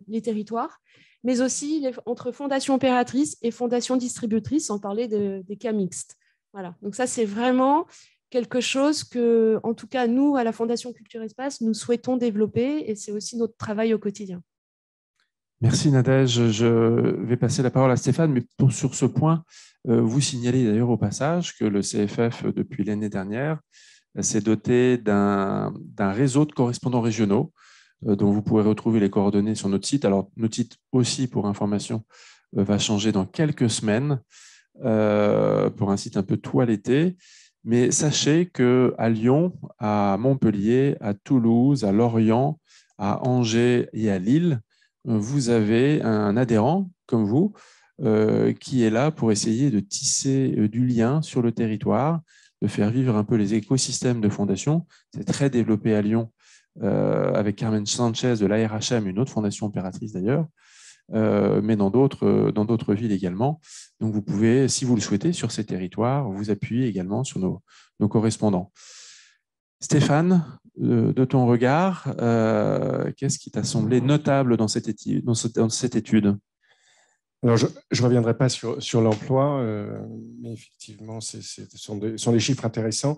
les territoires, mais aussi entre fondations opératrices et fondations distributrices, sans parler des cas mixtes. Voilà, donc ça, c'est vraiment quelque chose que, en tout cas, nous, à la Fondation Culture Espace, nous souhaitons développer, et c'est aussi notre travail au quotidien.
Merci Nadège. Je vais passer la parole à Stéphane, mais sur ce point, vous signalez d'ailleurs au passage que le CFF, depuis l'année dernière, s'est doté d'un réseau de correspondants régionaux dont vous pourrez retrouver les coordonnées sur notre site. Alors, notre site aussi, pour information, va changer dans quelques semaines pour un site un peu toiletté. Mais sachez qu'à Lyon, à Montpellier, à Toulouse, à Lorient, à Angers et à Lille, vous avez un adhérent comme vous qui est là pour essayer de tisser du lien sur le territoire, de faire vivre un peu les écosystèmes de fondation. C'est très développé à Lyon avec Carmen Sanchez de l'ARHM, une autre fondation opératrice d'ailleurs, mais dans d'autres villes également. Donc vous pouvez, si vous le souhaitez, sur ces territoires, vous appuyer également sur nos correspondants. Stéphane, de ton regard, qu'est-ce qui t'a semblé notable dans cette étude?
Alors, je ne reviendrai pas sur l'emploi, mais effectivement, ce sont des chiffres intéressants.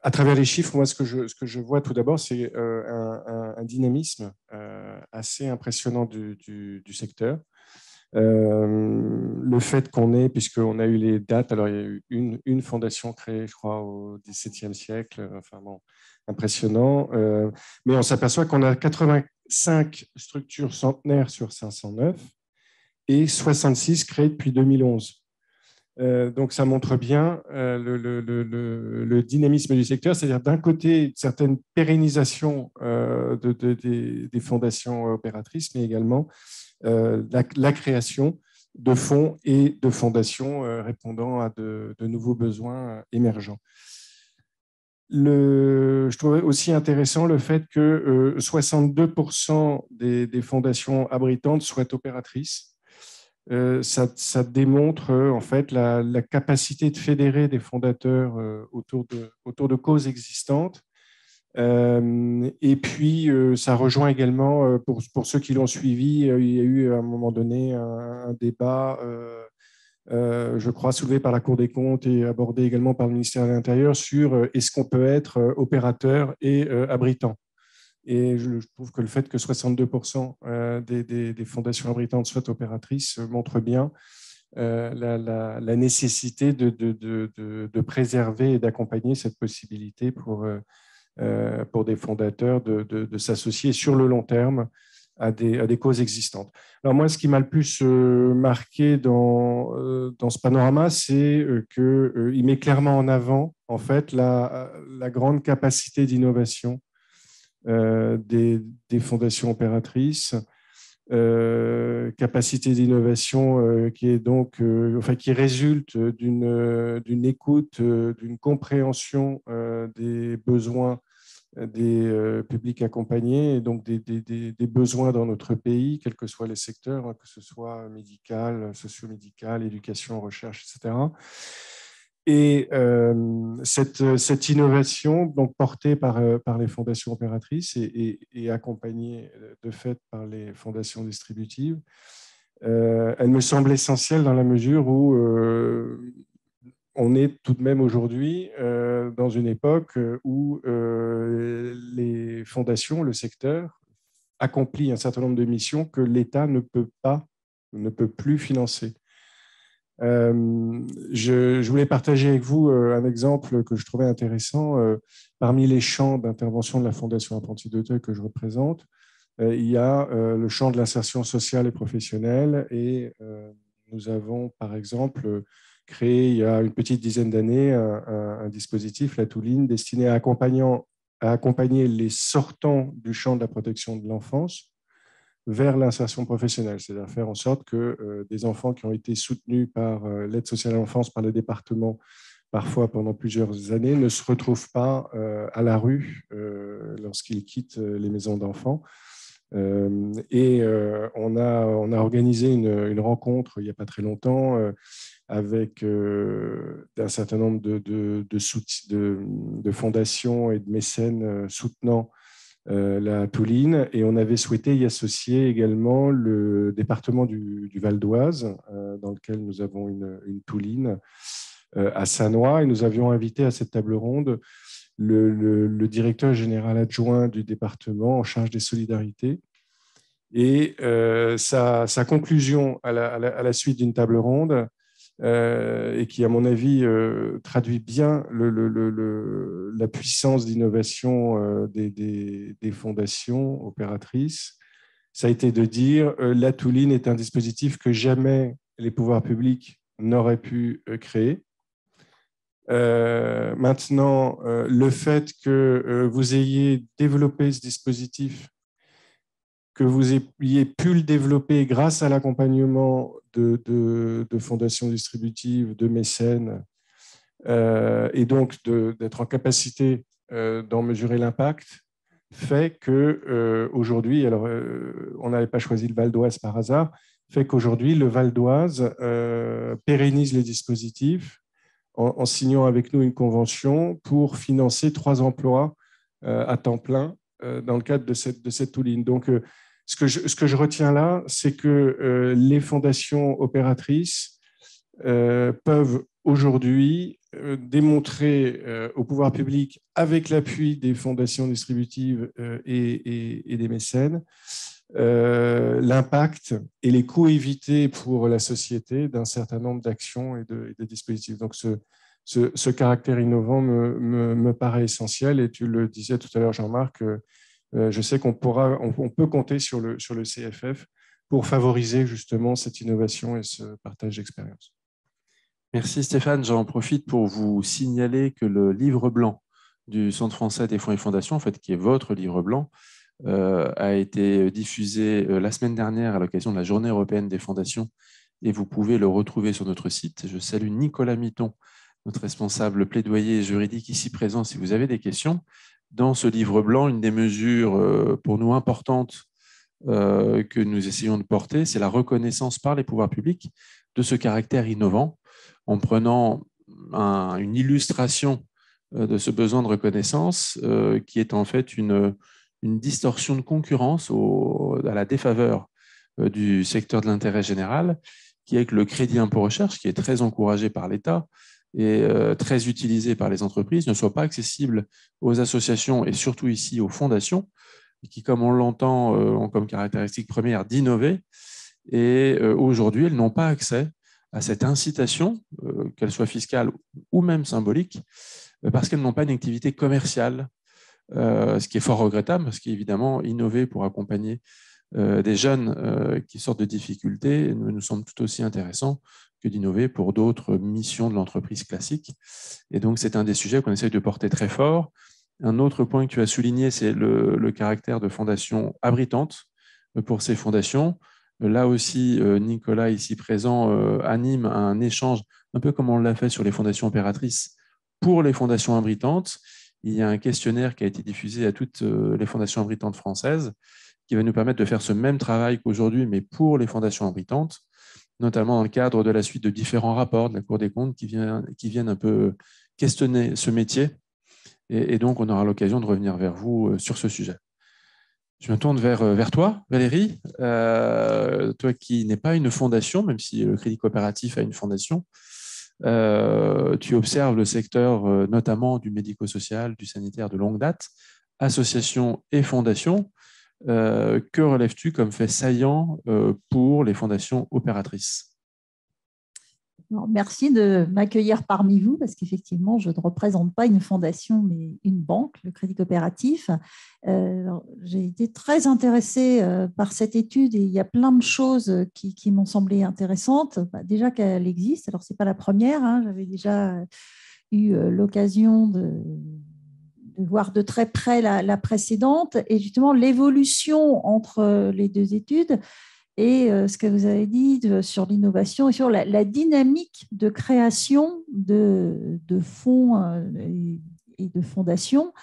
À travers les chiffres, moi, ce que je vois tout d'abord, c'est un dynamisme assez impressionnant du secteur. Le fait qu'on ait, puisqu'on a eu les dates, alors il y a eu une fondation créée, je crois, au XVIIe siècle, enfin bon, impressionnant, mais on s'aperçoit qu'on a 85 structures centenaires sur 509 et 66 créées depuis 2011. Donc, ça montre bien le dynamisme du secteur, c'est-à-dire d'un côté, une certaine pérennisation des fondations opératrices, mais également la création de fonds et de fondations répondant à de nouveaux besoins émergents. Je trouvais aussi intéressant le fait que 62% des fondations abritantes soient opératrices. Ça démontre en fait la capacité de fédérer des fondateurs autour de causes existantes. Et puis, ça rejoint également, pour ceux qui l'ont suivi, il y a eu à un moment donné un débat, je crois, soulevé par la Cour des comptes et abordé également par le ministère de l'Intérieur sur est-ce qu'on peut être opérateur et abritant. Et je trouve que le fait que 62% des fondations abritantes soient opératrices montre bien la nécessité de préserver et d'accompagner cette possibilité pour des fondateurs de s'associer sur le long terme à des causes existantes. Alors moi, ce qui m'a le plus marqué dans ce panorama, c'est qu'il met clairement en avant en fait la grande capacité d'innovation des fondations opératrices, capacité d'innovation qui est donc, qui résulte d'une écoute, d'une compréhension des besoins des publics accompagnés et donc des besoins dans notre pays, quels que soient les secteurs, que ce soit médical, socio-médical, éducation, recherche, etc. Et cette innovation, donc portée par les fondations opératrices et accompagnée de fait par les fondations distributives, elle me semble essentielle dans la mesure où on est tout de même aujourd'hui dans une époque où les fondations, le secteur, accomplit un certain nombre de missions que l'État ne peut plus financer. Je voulais partager avec vous un exemple que je trouvais intéressant. Parmi les champs d'intervention de la Fondation Apprenti d'Auteuil que je représente, il y a le champ de l'insertion sociale et professionnelle. Et nous avons, par exemple, créé il y a une petite dizaine d'années un dispositif, la Touline, destiné à accompagner les sortants du champ de la protection de l'enfance vers l'insertion professionnelle, c'est-à-dire faire en sorte que des enfants qui ont été soutenus par l'aide sociale à l'enfance, par le département, parfois pendant plusieurs années, ne se retrouvent pas à la rue lorsqu'ils quittent les maisons d'enfants. Et on a organisé une rencontre il n'y a pas très longtemps avec un certain nombre de fondations et de mécènes soutenant la Touline, et on avait souhaité y associer également le département du Val d'Oise, dans lequel nous avons une Touline à Sannois, et nous avions invité à cette table ronde le directeur général adjoint du département en charge des solidarités. Et sa conclusion à la suite d'une table ronde, et qui, à mon avis, traduit bien la puissance d'innovation des fondations opératrices, ça a été de dire la Touline est un dispositif que jamais les pouvoirs publics n'auraient pu créer. Maintenant, le fait que vous ayez développé ce dispositif, que vous ayez pu le développer grâce à l'accompagnement de fondations distributives, de mécènes, et donc d'être en capacité d'en mesurer l'impact, fait qu'aujourd'hui, alors on n'avait pas choisi le Val d'Oise par hasard, fait qu'aujourd'hui, le Val d'Oise pérennise les dispositifs en signant avec nous une convention pour financer 3 emplois à temps plein dans le cadre de cette Touline. Donc, ce que je retiens là, c'est que les fondations opératrices peuvent aujourd'hui démontrer au pouvoir public, avec l'appui des fondations distributives et des mécènes, l'impact et les coûts évités pour la société d'un certain nombre d'actions et de dispositifs. Donc, ce caractère innovant me paraît essentiel, et tu le disais tout à l'heure, Jean-Marc, je sais qu'on peut compter sur le CFF pour favoriser justement cette innovation et ce partage d'expérience.
Merci Stéphane. J'en profite pour vous signaler que le livre blanc du Centre français des fonds et fondations, en fait, qui est votre livre blanc, a été diffusé la semaine dernière à l'occasion de la Journée européenne des fondations, et vous pouvez le retrouver sur notre site. Je salue Nicolas Mitton, notre responsable plaidoyer juridique ici présent, si vous avez des questions. Dans ce livre blanc, une des mesures pour nous importantes que nous essayons de porter, c'est la reconnaissance par les pouvoirs publics de ce caractère innovant, en prenant une illustration de ce besoin de reconnaissance qui est en fait une distorsion de concurrence à la défaveur du secteur de l'intérêt général, qui est que le crédit impôt recherche, qui est très encouragé par l'État et très utilisé par les entreprises, ne soit pas accessible aux associations et surtout ici aux fondations, et qui, comme on l'entend, ont comme caractéristique première d'innover. Et aujourd'hui, elles n'ont pas accès à cette incitation, qu'elle soit fiscale ou même symbolique, parce qu'elles n'ont pas une activité commerciale, ce qui est fort regrettable, parce qu'évidemment, innover pour accompagner des jeunes qui sortent de difficultés nous semble tout aussi intéressant que d'innover pour d'autres missions de l'entreprise classique. Et donc, c'est un des sujets qu'on essaye de porter très fort. Un autre point que tu as souligné, c'est le caractère de fondation abritante pour ces fondations. Là aussi, Nicolas, ici présent, anime un échange, un peu comme on l'a fait sur les fondations opératrices, pour les fondations abritantes. Il y a un questionnaire qui a été diffusé à toutes les fondations abritantes françaises, qui va nous permettre de faire ce même travail qu'aujourd'hui, mais pour les fondations abritantes, notamment dans le cadre de la suite de différents rapports de la Cour des comptes qui viennent un peu questionner ce métier. Et donc, on aura l'occasion de revenir vers vous sur ce sujet. Je me tourne vers toi, Valérie, toi qui n'es pas une fondation, même si le Crédit Coopératif a une fondation. Tu observes le secteur notamment du médico-social, du sanitaire de longue date, associations et fondations. Que relèves-tu comme fait saillant pour les fondations opératrices ?
Alors, merci de m'accueillir parmi vous, parce qu'effectivement, je ne représente pas une fondation, mais une banque, le Crédit Coopératif. J'ai été très intéressée par cette étude et il y a plein de choses qui m'ont semblé intéressantes. Déjà qu'elle existe, alors ce n'est pas la première, hein, j'avais déjà eu l'occasion de voir de très près la précédente et justement l'évolution entre les deux études. Et ce que vous avez dit sur l'innovation et sur la dynamique de création de fonds et de fondations,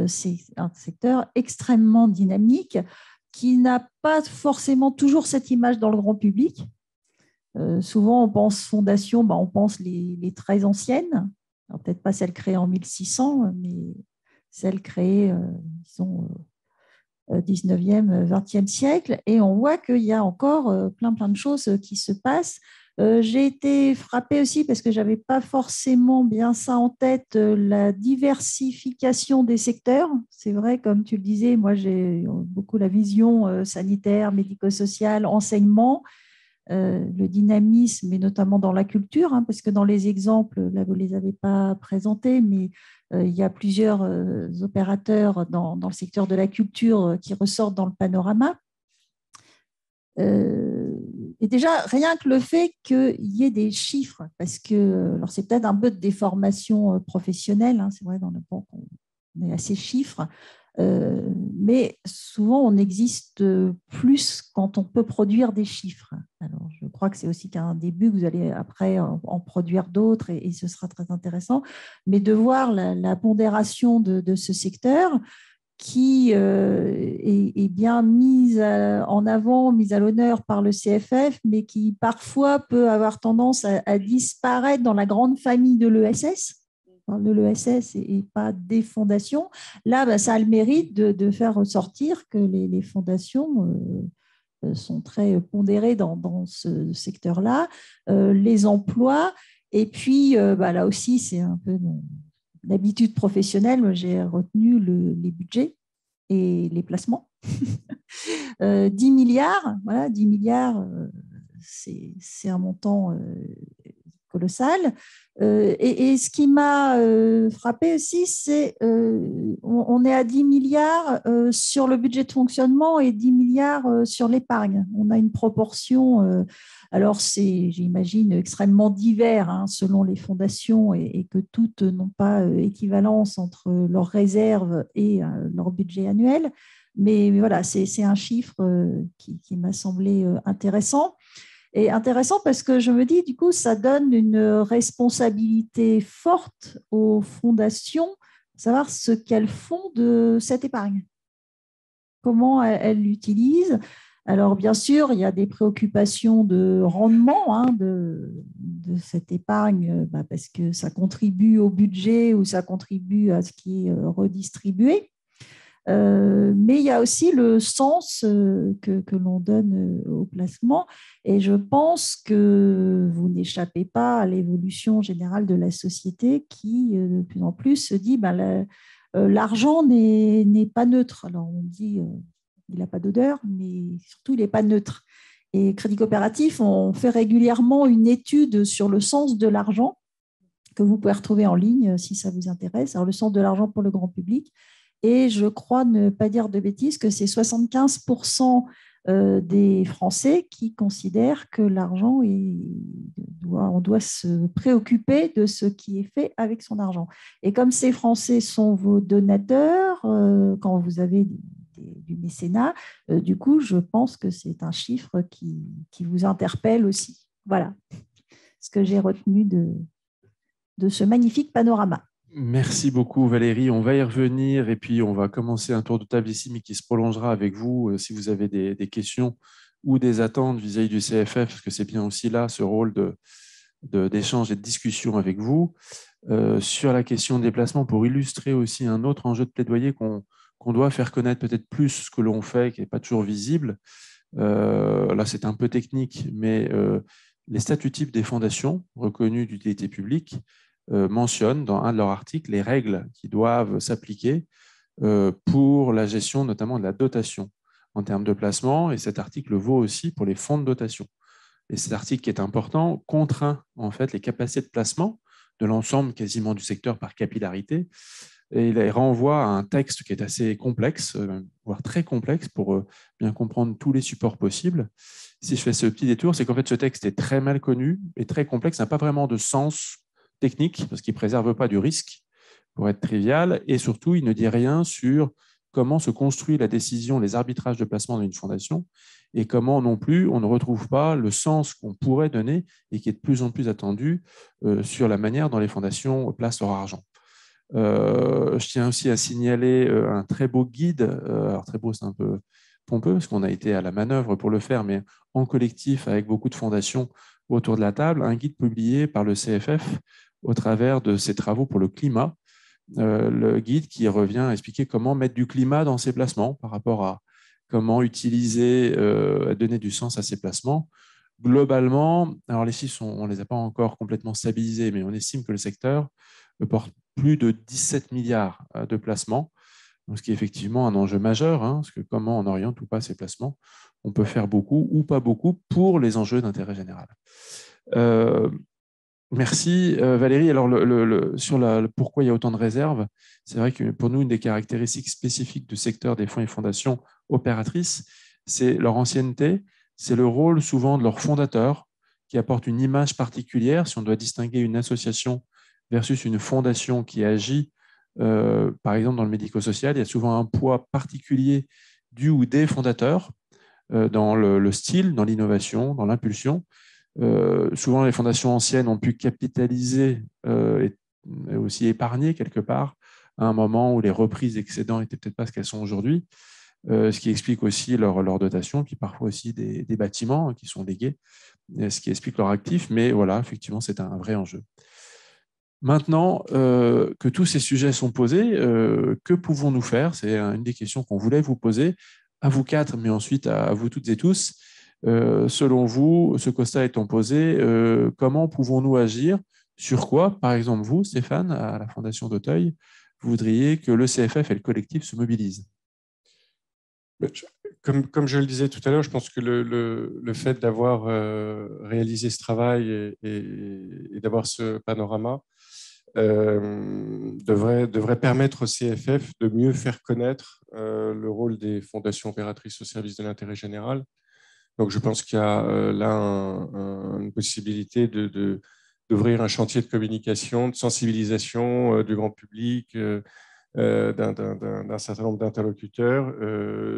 c'est un secteur extrêmement dynamique qui n'a pas forcément toujours cette image dans le grand public. Souvent, on pense fondation, on pense les très anciennes, alors peut-être pas celles créées en 1600, mais celles créées, disons, 19e, 20e siècle, et on voit qu'il y a encore plein de choses qui se passent. J'ai été frappée aussi, parce que je n'avais pas forcément bien ça en tête, la diversification des secteurs. C'est vrai, comme tu le disais, moi j'ai beaucoup la vision sanitaire, médico-sociale, enseignement, le dynamisme, et notamment dans la culture, hein, parce que dans les exemples, là vous ne les avez pas présentés, mais il y a plusieurs opérateurs dans le secteur de la culture qui ressortent dans le panorama. Et déjà, rien que le fait qu'il y ait des chiffres, parce que alors c'est peut-être un peu de déformation professionnelle, hein, c'est vrai, dans le banque, on est assez chiffres, mais souvent on existe plus quand on peut produire des chiffres. Alors, je crois que c'est aussi qu'un début, vous allez après en produire d'autres et ce sera très intéressant. Mais de voir la pondération de ce secteur qui est bien mise en avant, mise à l'honneur par le CFF, mais qui parfois peut avoir tendance à disparaître dans la grande famille de l'ESS. De l'ESS et pas des fondations. Là, ça a le mérite de faire ressortir que les fondations sont très pondérées dans ce secteur-là, les emplois, et puis là aussi, c'est un peu l'habitude professionnelle. J'ai retenu les budgets et les placements. 10 milliards, voilà, 10 milliards, c'est un montant colossal. Et ce qui m'a frappé aussi, c'est on est à 10 milliards sur le budget de fonctionnement et 10 milliards sur l'épargne. On a une proportion, alors c'est, j'imagine, extrêmement divers hein, selon les fondations et que toutes n'ont pas équivalence entre leurs réserves et leur budget annuel. Mais voilà, c'est un chiffre qui m'a semblé intéressant. Et intéressant parce que je me dis, du coup, ça donne une responsabilité forte aux fondations, savoir ce qu'elles font de cette épargne, comment elles l'utilisent. Alors, bien sûr, il y a des préoccupations de rendement hein, de cette épargne, parce que ça contribue au budget ou ça contribue à ce qui est redistribué. Mais il y a aussi le sens que l'on donne au placement. Et je pense que vous n'échappez pas à l'évolution générale de la société qui, de plus en plus, se dit l'argent n'est pas neutre. Alors, on dit il n'a pas d'odeur, mais surtout, il n'est pas neutre. Et Crédit Coopératif, on fait régulièrement une étude sur le sens de l'argent que vous pouvez retrouver en ligne si ça vous intéresse. Alors, le sens de l'argent pour le grand public. Et je crois ne pas dire de bêtises que c'est 75% des Français qui considèrent que l'argent, on doit se préoccuper de ce qui est fait avec son argent. Et comme ces Français sont vos donateurs, quand vous avez du mécénat, du coup, je pense que c'est un chiffre qui vous interpelle aussi. Voilà ce que j'ai retenu de ce magnifique panorama.
Merci beaucoup Valérie, on va y revenir et puis on va commencer un tour de table ici mais qui se prolongera avec vous si vous avez des questions ou des attentes vis-à-vis du CFF, parce que c'est bien aussi là ce rôle d'échange et de discussion avec vous. Sur la question de déplacement, pour illustrer aussi un autre enjeu de plaidoyer qu'on doit faire connaître peut-être plus ce que l'on fait, qui n'est pas toujours visible. Là c'est un peu technique, mais les statuts types des fondations reconnues d'utilité publique mentionnent dans un de leurs articles les règles qui doivent s'appliquer pour la gestion notamment de la dotation en termes de placement, et cet article vaut aussi pour les fonds de dotation. Et cet article qui est important contraint en fait les capacités de placement de l'ensemble quasiment du secteur par capillarité, et il renvoie à un texte qui est assez complexe, voire très complexe pour bien comprendre tous les supports possibles. Si je fais ce petit détour, c'est qu'en fait ce texte est très mal connu et très complexe, n'a pas vraiment de sens technique, parce qu'il ne préserve pas du risque, pour être trivial, et surtout, il ne dit rien sur comment se construit la décision, les arbitrages de placement d'une fondation, et comment non plus on ne retrouve pas le sens qu'on pourrait donner et qui est de plus en plus attendu sur la manière dont les fondations placent leur argent. Je tiens aussi à signaler un très beau guide, alors très beau c'est un peu pompeux, parce qu'on a été à la manœuvre pour le faire, mais en collectif avec beaucoup de fondations autour de la table, un guide publié par le CFF au travers de ses travaux pour le climat, le guide qui revient à expliquer comment mettre du climat dans ses placements par rapport à comment utiliser, donner du sens à ces placements. Globalement, alors les chiffres, on ne les a pas encore complètement stabilisés, mais on estime que le secteur porte plus de 17 milliards de placements, donc ce qui est effectivement un enjeu majeur, parce que comment on oriente ou pas ces placements, on peut faire beaucoup ou pas beaucoup pour les enjeux d'intérêt général. Merci Valérie. Alors sur pourquoi il y a autant de réserves, c'est vrai que pour nous, une des caractéristiques spécifiques du secteur des fonds et fondations opératrices, c'est leur ancienneté, c'est le rôle souvent de leurs fondateurs qui apportent une image particulière. Si on doit distinguer une association versus une fondation qui agit, par exemple dans le médico-social, il y a souvent un poids particulier du ou des fondateurs dans le style, dans l'innovation, dans l'impulsion. Souvent, les fondations anciennes ont pu capitaliser et aussi épargner quelque part à un moment où les reprises excédents n'étaient peut-être pas ce qu'elles sont aujourd'hui, ce qui explique aussi leur dotation, puis parfois aussi des bâtiments qui sont légués, ce qui explique leur actif. Mais voilà, effectivement, c'est un vrai enjeu. Maintenant que tous ces sujets sont posés, que pouvons-nous faire? C'est une des questions qu'on voulait vous poser, à vous quatre, mais ensuite à vous toutes et tous. Selon vous, ce constat étant posé, comment pouvons-nous agir? Sur quoi, par exemple, vous, Stéphane, à la Fondation d'Auteuil, vous voudriez que le CFF et le collectif se mobilisent?
Comme je le disais tout à l'heure, je pense que le fait d'avoir réalisé ce travail et d'avoir ce panorama devrait permettre au CFF de mieux faire connaître le rôle des fondations opératrices au service de l'intérêt général. Donc, je pense qu'il y a là une possibilité d'ouvrir un chantier de communication, de sensibilisation du grand public, d'un certain nombre d'interlocuteurs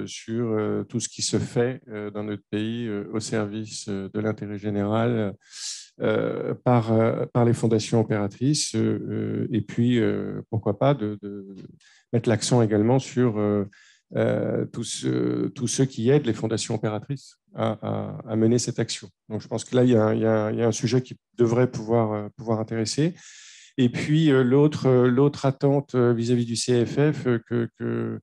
sur tout ce qui se fait dans notre pays au service de l'intérêt général par les fondations opératrices, et puis pourquoi pas de mettre l'accent également sur tous ceux qui aident les fondations opératrices à mener cette action. Donc je pense que là il y a un sujet qui devrait pouvoir intéresser. Et puis l'autre attente vis-à-vis du CFF que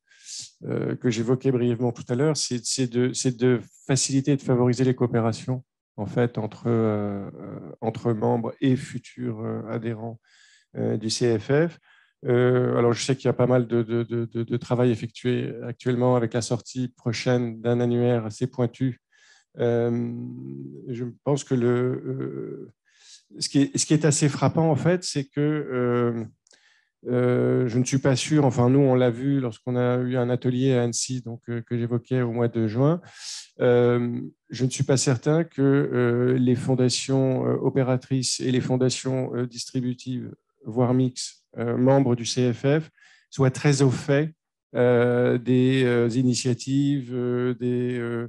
j'évoquais brièvement tout à l'heure, c'est de faciliter et de favoriser les coopérations en fait entre membres et futurs adhérents du CFF, Alors, je sais qu'il y a pas mal de travail effectué actuellement avec la sortie prochaine d'un annuaire assez pointu. Je pense que ce qui est assez frappant, en fait, c'est que je ne suis pas sûr, enfin nous on l'a vu lorsqu'on a eu un atelier à Annecy donc, que j'évoquais au mois de juin, je ne suis pas certain que les fondations opératrices et les fondations distributives, voire mixtes, membres du CFF, soient très au fait des initiatives, des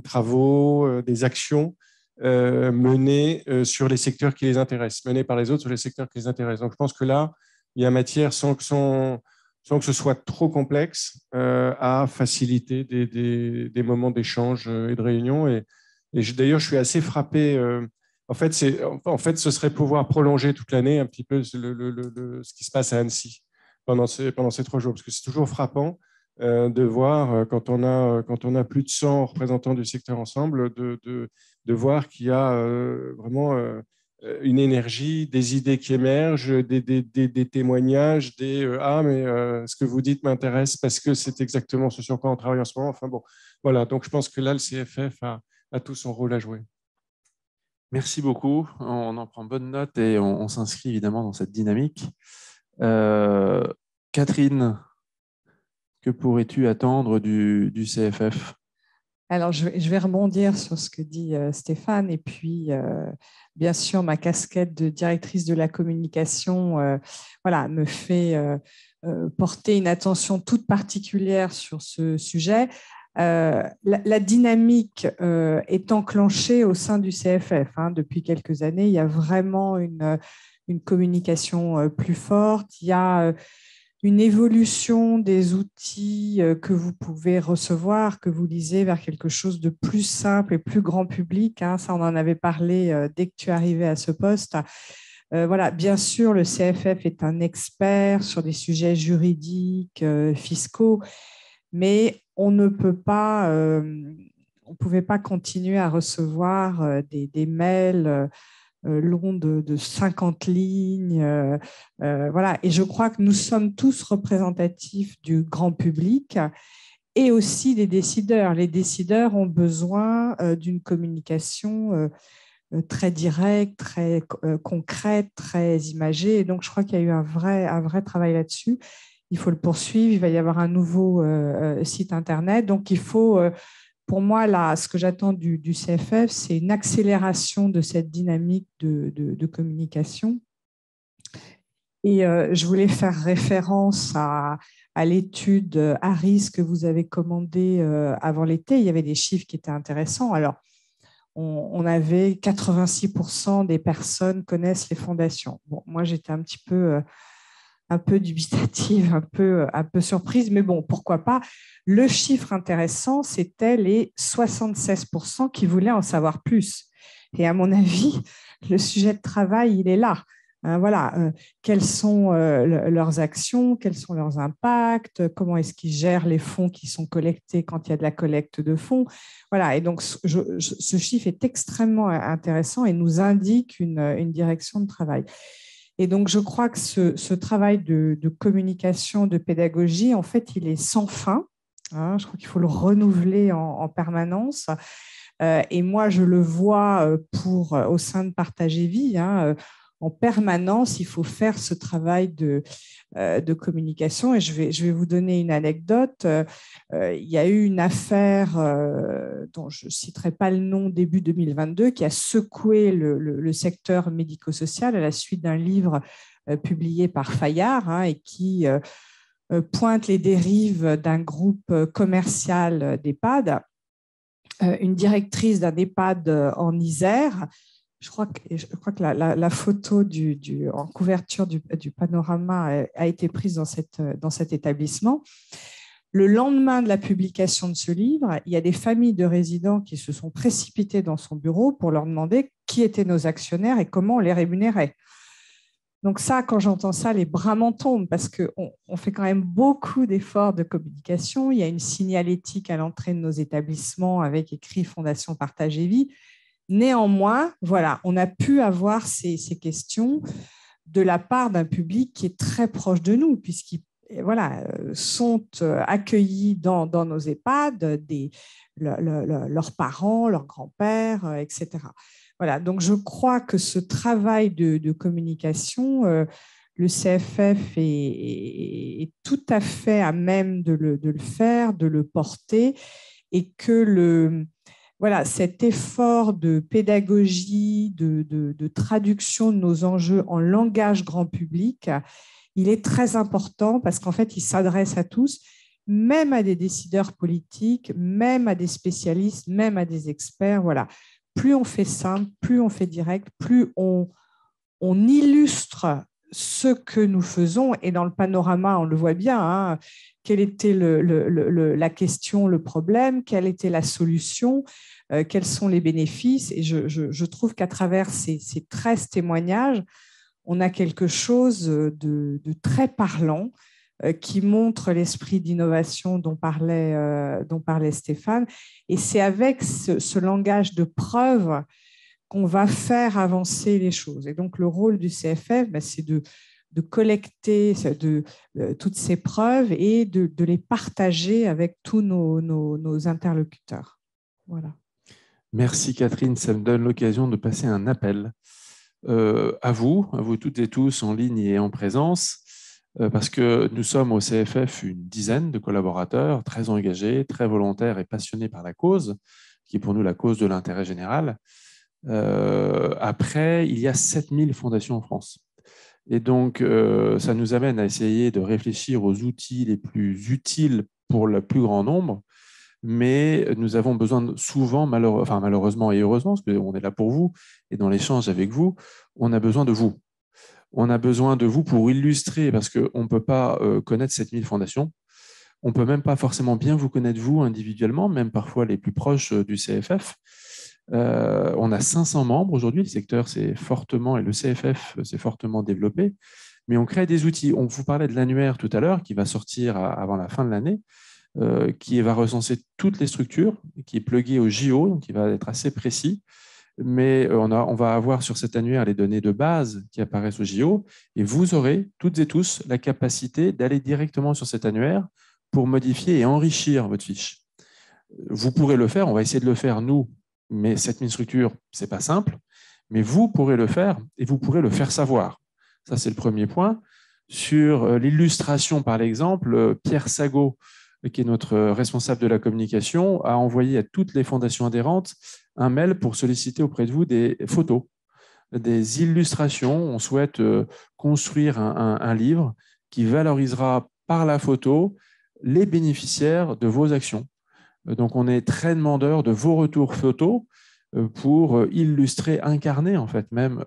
travaux, des actions menées sur les secteurs qui les intéressent, menées par les autres sur les secteurs qui les intéressent. Donc je pense que là, il y a matière, sans que ce soit trop complexe, à faciliter des moments d'échange et de réunion. Et d'ailleurs, je suis assez frappé. En fait, ce serait pouvoir prolonger toute l'année un petit peu ce qui se passe à Annecy pendant ces 3 jours, parce que c'est toujours frappant de voir, quand on a plus de 100 représentants du secteur ensemble, de voir qu'il y a vraiment une énergie, des idées qui émergent, des témoignages, ah, mais ce que vous dites m'intéresse parce que c'est exactement ce sur quoi on travaille en ce moment. Enfin bon, voilà. Donc je pense que là, le CFF a tout son rôle à jouer.
Merci beaucoup. On en prend bonne note et on s'inscrit évidemment dans cette dynamique. Catherine, que pourrais-tu attendre du CFF ?
Alors, je vais rebondir sur ce que dit Stéphane et puis, bien sûr, ma casquette de directrice de la communication me fait porter une attention toute particulière sur ce sujet. La dynamique est enclenchée au sein du CFF. Depuis quelques années, il y a vraiment une communication plus forte. Il y a une évolution des outils que vous pouvez recevoir, que vous lisez, vers quelque chose de plus simple et plus grand public. Ça, on en avait parlé dès que tu arrivais à ce poste. Bien sûr, le CFF est un expert sur des sujets juridiques, fiscaux, mais on ne pouvait pas continuer à recevoir des mails long de 50 lignes. Et je crois que nous sommes tous représentatifs du grand public et aussi des décideurs. Les décideurs ont besoin d'une communication très directe, très concrète, très imagée. Et donc, je crois qu'il y a eu un vrai travail là-dessus. Il faut le poursuivre. Il va y avoir un nouveau site Internet. Donc, il faut... Pour moi, là, ce que j'attends du CFF, c'est une accélération de cette dynamique de communication. Et je voulais faire référence à l'étude Harris que vous avez commandée avant l'été. Il y avait des chiffres qui étaient intéressants. Alors, on avait 86% des personnes connaissent les fondations. Bon, moi, j'étais un peu dubitative, un peu surprise, mais bon, pourquoi pas. Le chiffre intéressant, c'était les 76% qui voulaient en savoir plus. Et à mon avis, le sujet de travail, il est là. Quelles sont leurs actions, quels sont leurs impacts, comment est-ce qu'ils gèrent les fonds qui sont collectés quand il y a de la collecte de fonds. Et donc ce chiffre est extrêmement intéressant et nous indique une direction de travail. Et donc, je crois que ce travail de communication, de pédagogie, en fait, il est sans fin. Je crois qu'il faut le renouveler en permanence. Et moi, je le vois au sein de Partager Vie. En permanence, il faut faire ce travail de communication. Et je vais vous donner une anecdote. Il y a eu une affaire dont je ne citerai pas le nom début 2022 qui a secoué le secteur médico-social à la suite d'un livre publié par Fayard et qui pointe les dérives d'un groupe commercial d'EHPAD. Une directrice d'un EHPAD en Isère. Je crois que la photo en couverture du panorama a été prise dans cet établissement. Le lendemain de la publication de ce livre, il y a des familles de résidents qui se sont précipitées dans son bureau pour leur demander qui étaient nos actionnaires et comment on les rémunérait. Donc ça, quand j'entends ça, les bras m'en tombent parce qu'on fait quand même beaucoup d'efforts de communication. Il y a une signalétique à l'entrée de nos établissements avec écrit Fondation Partager Vie. Néanmoins, on a pu avoir ces questions. de la part d'un public qui est très proche de nous, puisqu'ils sont accueillis dans nos EHPAD, leurs parents, leurs grands-pères, etc. Voilà, donc je crois que ce travail de communication, le CFF est tout à fait à même de le faire, de le porter, et que cet effort de pédagogie, de traduction de nos enjeux en langage grand public, il est très important parce qu'en fait, il s'adresse à tous, même à des décideurs politiques, même à des spécialistes, même à des experts. Voilà. Plus on fait simple, plus on fait direct, plus on illustre ce que nous faisons. Et dans le panorama, on le voit bien, hein, quelle était la question, le problème, quelle était la solution, quels sont les bénéfices. Et je trouve qu'à travers ces 13 témoignages, on a quelque chose de très parlant qui montre l'esprit d'innovation dont parlait Stéphane. Et c'est avec ce langage de preuve qu'on va faire avancer les choses. Et donc, le rôle du CFF, c'est de collecter toutes ces preuves et de les partager avec tous nos interlocuteurs. Voilà.
Merci Catherine, ça me donne l'occasion de passer un appel à vous toutes et tous en ligne et en présence, parce que nous sommes au CFF une dizaine de collaborateurs très engagés, très volontaires et passionnés par la cause, qui est pour nous la cause de l'intérêt général. Après, il y a 7000 fondations en France. Et donc, ça nous amène à essayer de réfléchir aux outils les plus utiles pour le plus grand nombre. Mais nous avons besoin souvent, malheureusement et heureusement, parce qu'on est là pour vous, et dans l'échange avec vous, on a besoin de vous. On a besoin de vous pour illustrer, parce qu'on ne peut pas connaître 7000 fondations. On ne peut même pas forcément bien vous connaître, vous, individuellement, même parfois les plus proches du CFF. On a 500 membres aujourd'hui, le secteur s'est fortement, et le CFF s'est fortement développé, mais on crée des outils. On vous parlait de l'annuaire tout à l'heure, qui va sortir avant la fin de l'année, qui va recenser toutes les structures, qui est plugué au JO, donc qui va être assez précis. Mais on va avoir sur cet annuaire les données de base qui apparaissent au JO, et vous aurez toutes et tous la capacité d'aller directement sur cet annuaire pour modifier et enrichir votre fiche. Vous pourrez le faire, on va essayer de le faire nous, mais 7000 structures, ce n'est pas simple, mais vous pourrez le faire et vous pourrez le faire savoir. Ça, c'est le premier point. Sur l'illustration, par exemple, Pierre Sagot, qui est notre responsable de la communication, a envoyé à toutes les fondations adhérentes un mail pour solliciter auprès de vous des photos, des illustrations. On souhaite construire un livre qui valorisera par la photo les bénéficiaires de vos actions. Donc, on est très demandeur de vos retours photos pour illustrer, incarner en fait même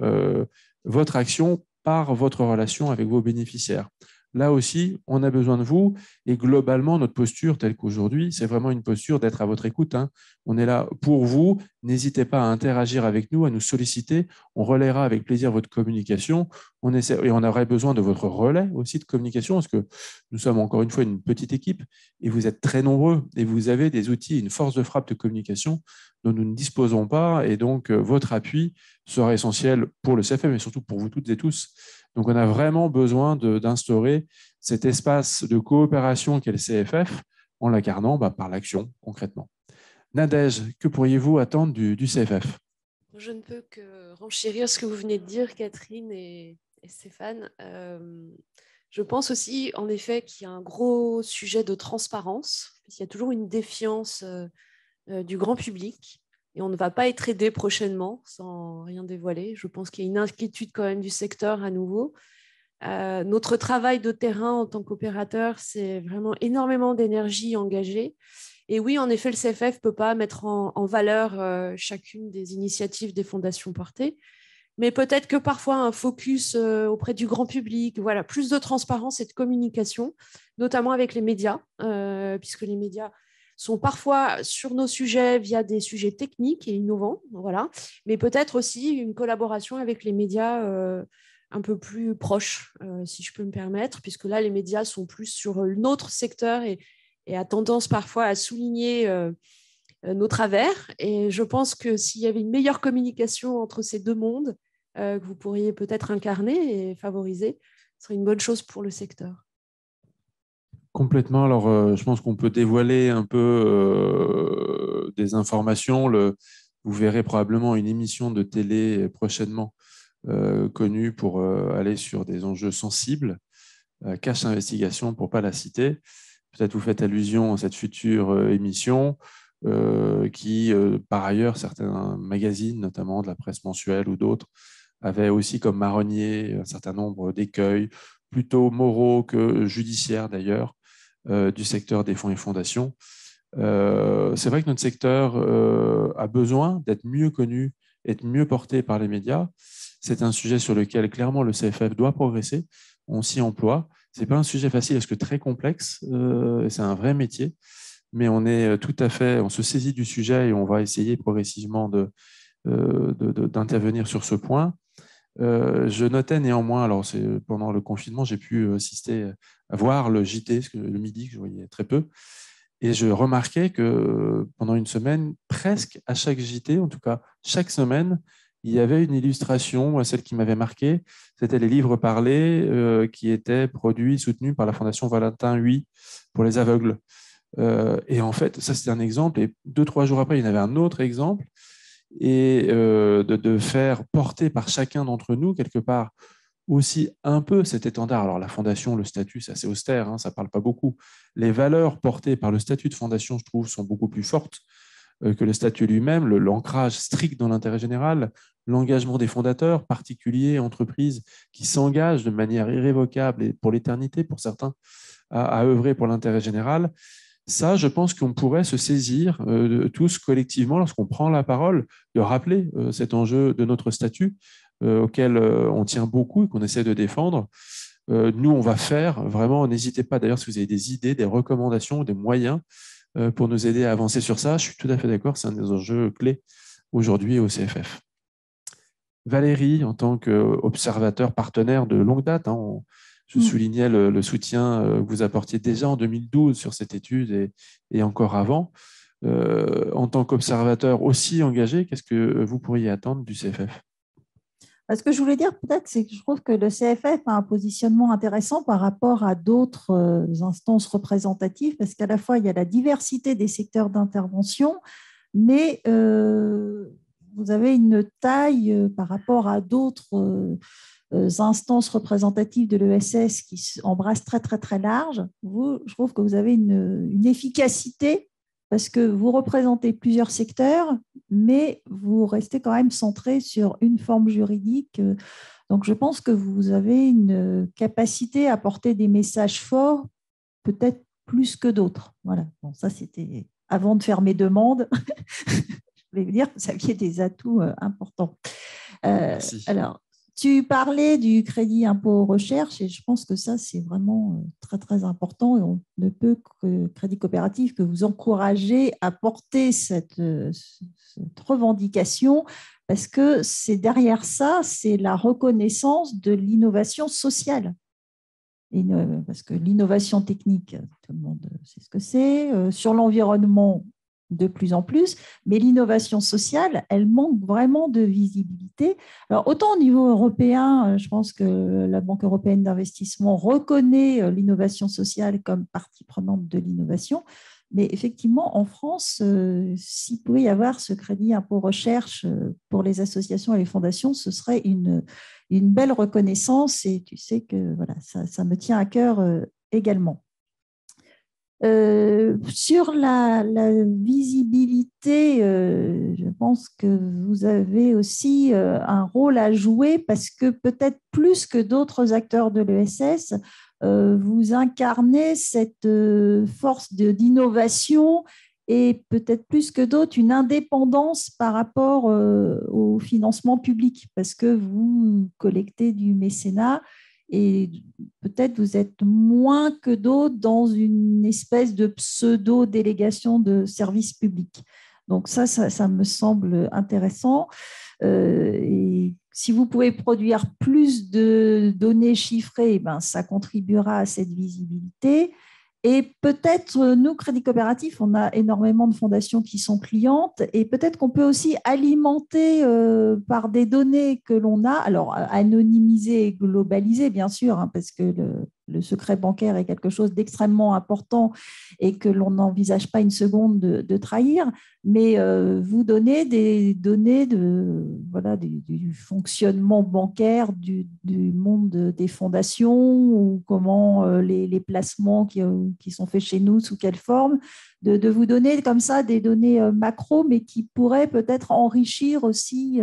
votre action par votre relation avec vos bénéficiaires. Là aussi, on a besoin de vous et globalement, notre posture telle qu'aujourd'hui, c'est vraiment une posture d'être à votre écoute. Hein. On est là pour vous. N'hésitez pas à interagir avec nous, à nous solliciter. On relaiera avec plaisir votre communication. Et on aurait besoin de votre relais aussi de communication parce que nous sommes encore une fois une petite équipe et vous êtes très nombreux et vous avez des outils, une force de frappe de communication dont nous ne disposons pas. Et donc, votre appui sera essentiel pour le CFM mais surtout pour vous toutes et tous. Donc, on a vraiment besoin d'instaurer cet espace de coopération qu'est le CFF en l'incarnant par l'action, concrètement. Nadège, que pourriez-vous attendre du CFF ?
Je ne peux que renchérir ce que vous venez de dire, Catherine et Stéphane. Je pense aussi, en effet, qu'il y a un gros sujet de transparence. Il y a toujours une défiance du grand public. Et on ne va pas être aidé prochainement, sans rien dévoiler. Je pense qu'il y a une inquiétude quand même du secteur à nouveau. Notre travail de terrain en tant qu'opérateur, c'est vraiment énormément d'énergie engagée. Et oui, en effet, le CFF ne peut pas mettre en valeur chacune des initiatives des fondations portées, mais peut-être que parfois un focus auprès du grand public, voilà, plus de transparence et de communication, notamment avec les médias, puisque les médias sont parfois sur nos sujets via des sujets techniques et innovants, voilà, mais peut-être aussi une collaboration avec les médias un peu plus proches, si je peux me permettre, puisque là, les médias sont plus sur notre secteur et a tendance parfois à souligner nos travers. Et je pense que s'il y avait une meilleure communication entre ces deux mondes, que vous pourriez peut-être incarner et favoriser. Ce serait une bonne chose pour le secteur.
Complètement. Alors, je pense qu'on peut dévoiler un peu des informations. Vous verrez probablement une émission de télé prochainement connue pour aller sur des enjeux sensibles. Cache Investigation, pour ne pas la citer. Peut-être vous faites allusion à cette future émission qui, par ailleurs, certains magazines, notamment de la presse mensuelle ou d'autres, avaient aussi comme marronnier un certain nombre d'écueils, plutôt moraux que judiciaires d'ailleurs, du secteur des fonds et fondations. C'est vrai que notre secteur a besoin d'être mieux connu, être mieux porté par les médias. C'est un sujet sur lequel clairement le CFF doit progresser. On s'y emploie. Ce n'est pas un sujet facile parce que très complexe. C'est un vrai métier. Mais on se saisit du sujet et on va essayer progressivement d'intervenir sur ce point. Je notais néanmoins, alors pendant le confinement, j'ai pu assister à voir le JT, le midi, que je voyais très peu, et je remarquais que pendant une semaine, presque à chaque JT, en tout cas chaque semaine, il y avait une illustration, celle qui m'avait marqué, c'était les livres parlés qui étaient produits, soutenus par la Fondation Valentin Huy pour les aveugles. Et en fait, ça c'était un exemple, et 2-3 jours après, il y en avait un autre exemple, et de faire porter par chacun d'entre nous, quelque part, aussi un peu cet étendard. Alors la fondation, le statut, c'est assez austère, hein, ça ne parle pas beaucoup. Les valeurs portées par le statut de fondation, je trouve, sont beaucoup plus fortes que le statut lui-même, l'ancrage strict dans l'intérêt général, l'engagement des fondateurs, particuliers, entreprises, qui s'engagent de manière irrévocable et pour l'éternité, pour certains, à œuvrer pour l'intérêt général. Ça, je pense qu'on pourrait se saisir tous collectivement, lorsqu'on prend la parole, de rappeler cet enjeu de notre statut auquel on tient beaucoup et qu'on essaie de défendre. Nous, on va faire, vraiment, n'hésitez pas, d'ailleurs, si vous avez des idées, des recommandations, des moyens pour nous aider à avancer sur ça. Je suis tout à fait d'accord, c'est un des enjeux clés aujourd'hui au CFF. Valérie, en tant qu'observateur partenaire de longue date, hein, je soulignais le soutien que vous apportiez déjà en 2012 sur cette étude et encore avant. En tant qu'observateur aussi engagé, qu'est-ce que vous pourriez attendre du CFF ?
Ce que je voulais dire peut-être, c'est que je trouve que le CFF a un positionnement intéressant par rapport à d'autres instances représentatives, parce qu'à la fois, il y a la diversité des secteurs d'intervention, mais vous avez une taille par rapport à d'autres instances représentatives de l'ESS qui embrassent très, très, très large. Je trouve que vous avez une efficacité parce que vous représentez plusieurs secteurs, mais vous restez quand même centré sur une forme juridique. Donc, je pense que vous avez une capacité à porter des messages forts, peut-être plus que d'autres. Voilà. Bon, ça, c'était avant de faire mes demandes. Je voulais vous dire que vous aviez des atouts importants.
Merci.
Alors, tu parlais du crédit impôt recherche et je pense que ça, c'est vraiment très, très important et on ne peut que, Crédit Coopératif, que vous encourager à porter cette revendication parce que c'est derrière ça, c'est la reconnaissance de l'innovation sociale. Parce que l'innovation technique, tout le monde sait ce que c'est. Sur l'environnement, de plus en plus, mais l'innovation sociale, elle manque vraiment de visibilité. Alors, autant au niveau européen, je pense que la Banque européenne d'investissement reconnaît l'innovation sociale comme partie prenante de l'innovation, mais effectivement, en France, s'il pouvait y avoir ce crédit impôt recherche pour les associations et les fondations, ce serait une belle reconnaissance et tu sais que voilà, ça me tient à cœur également. Sur la visibilité, je pense que vous avez aussi un rôle à jouer parce que peut-être plus que d'autres acteurs de l'ESS, vous incarnez cette force d'innovation et peut-être plus que d'autres une indépendance par rapport au financement public parce que vous collectez du mécénat. Et peut-être vous êtes moins que d'autres dans une espèce de pseudo-délégation de services publics. Donc ça me semble intéressant. Et si vous pouvez produire plus de données chiffrées, ça contribuera à cette visibilité. Et peut-être, nous, Crédit Coopératif, on a énormément de fondations qui sont clientes et peut-être qu'on peut aussi alimenter par des données que l'on a, alors anonymisées et globalisées, bien sûr, hein, parce que le secret bancaire est quelque chose d'extrêmement important et que l'on n'envisage pas une seconde de trahir, mais vous donnez des données du fonctionnement bancaire du monde des fondations ou comment les placements qui sont faits chez nous, sous quelle forme, de vous donner comme ça des données macro, mais qui pourraient peut-être enrichir aussi,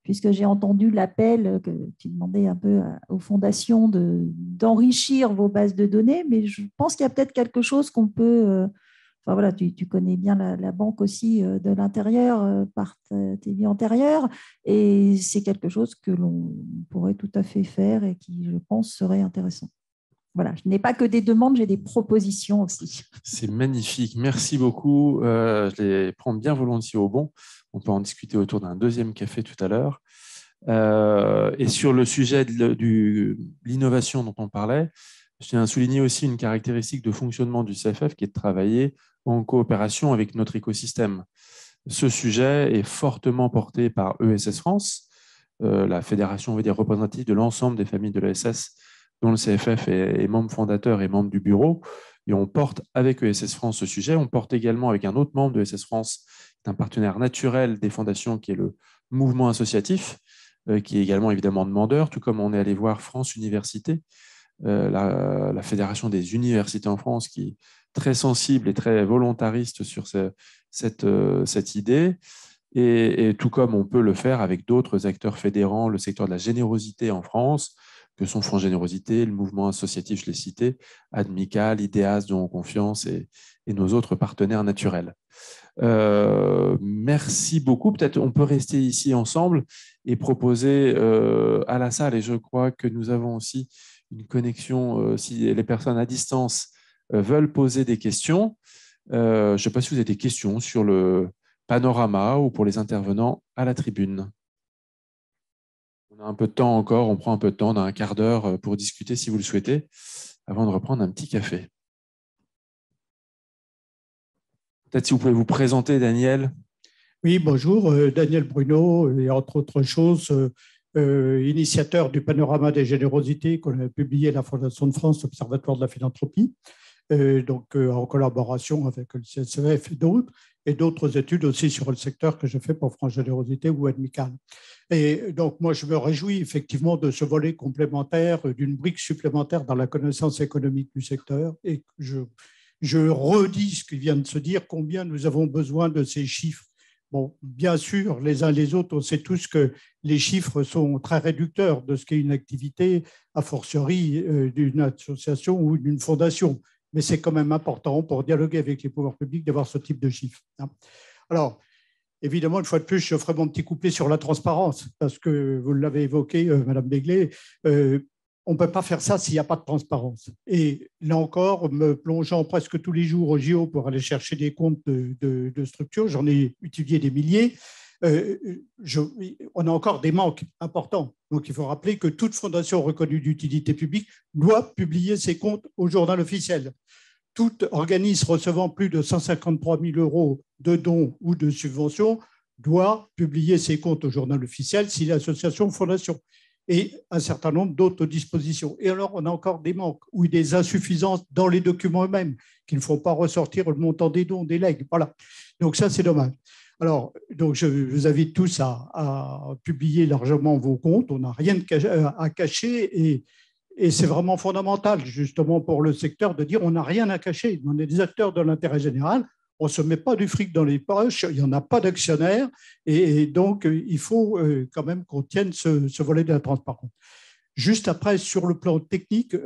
puisque j'ai entendu l'appel que tu demandais un peu aux fondations d'enrichir vos bases de données, mais je pense qu'il y a peut-être quelque chose qu'on peut... Enfin voilà, tu connais bien la banque aussi de l'intérieur par tes vies antérieures, et c'est quelque chose que l'on pourrait tout à fait faire et qui, je pense, serait intéressant. Voilà, je n'ai pas que des demandes, j'ai des propositions aussi.
C'est magnifique, merci beaucoup. Je les prends bien volontiers au bon. On peut en discuter autour d'un deuxième café tout à l'heure. Et sur le sujet de l'innovation dont on parlait, je tiens à souligner aussi une caractéristique de fonctionnement du CFF qui est de travailler en coopération avec notre écosystème. Ce sujet est fortement porté par ESS France, la fédération, on va dire, représentative de l'ensemble des familles de l'ESS, dont le CFF est membre fondateur et membre du bureau. Et on porte avec ESS France ce sujet. On porte également avec un autre membre de ESS France, qui est un partenaire naturel des fondations, qui est le mouvement associatif, qui est également évidemment demandeur, tout comme on est allé voir France Université, la fédération des universités en France, qui est très sensible et très volontariste sur cette idée. Et tout comme on peut le faire avec d'autres acteurs fédérants, le secteur de la générosité en France, que sont France Générosité, le mouvement associatif, je l'ai cité, Admical, Ideas, Don Confiance et nos autres partenaires naturels. Merci beaucoup. Peut-être on peut rester ici ensemble et proposer à la salle, et je crois que nous avons aussi une connexion, si les personnes à distance veulent poser des questions. Je ne sais pas si vous avez des questions sur le panorama ou pour les intervenants à la tribune. On a un peu de temps encore, on prend un peu de temps, on a un quart d'heure pour discuter si vous le souhaitez, avant de reprendre un petit café. Peut-être si vous pouvez vous présenter, Daniel.
Oui, bonjour, Daniel Bruno, et entre autres choses, initiateur du Panorama des générosités qu'on a publié à la Fondation de France, l'Observatoire de la philanthropie, en collaboration avec le CSEF et d'autres études aussi sur le secteur que j'ai fait pour France Générosité ou Admical. Et donc, moi, je me réjouis effectivement de ce volet complémentaire, d'une brique supplémentaire dans la connaissance économique du secteur. Et je redis ce qui vient de se dire, combien nous avons besoin de ces chiffres. Bon, bien sûr, les uns les autres, on sait tous que les chiffres sont très réducteurs de ce qu'est une activité, a fortiori d'une association ou d'une fondation. Mais c'est quand même important pour dialoguer avec les pouvoirs publics d'avoir ce type de chiffres. Alors, évidemment, une fois de plus, je ferai mon petit couplet sur la transparence, parce que vous l'avez évoqué, Madame Begley, on ne peut pas faire ça s'il n'y a pas de transparence. Et là encore, me plongeant presque tous les jours au JO pour aller chercher des comptes de structures, j'en ai étudié des milliers, on a encore des manques importants. Donc, il faut rappeler que toute fondation reconnue d'utilité publique doit publier ses comptes au journal officiel. Tout organisme recevant plus de 153 000 € de dons ou de subventions doit publier ses comptes au journal officiel si l'association ou fondation, et un certain nombre d'autres dispositions. Et alors, on a encore des manques ou des insuffisances dans les documents eux-mêmes qui ne font pas ressortir le montant des dons, des legs. Voilà. Donc ça, c'est dommage. Alors, donc je vous invite tous à publier largement vos comptes. On n'a rien à cacher et c'est vraiment fondamental, justement, pour le secteur de dire on n'a rien à cacher. On est des acteurs de l'intérêt général. On ne se met pas du fric dans les poches, il n'y en a pas d'actionnaires, et donc il faut quand même qu'on tienne ce volet de la transparence. Juste après, sur le plan technique,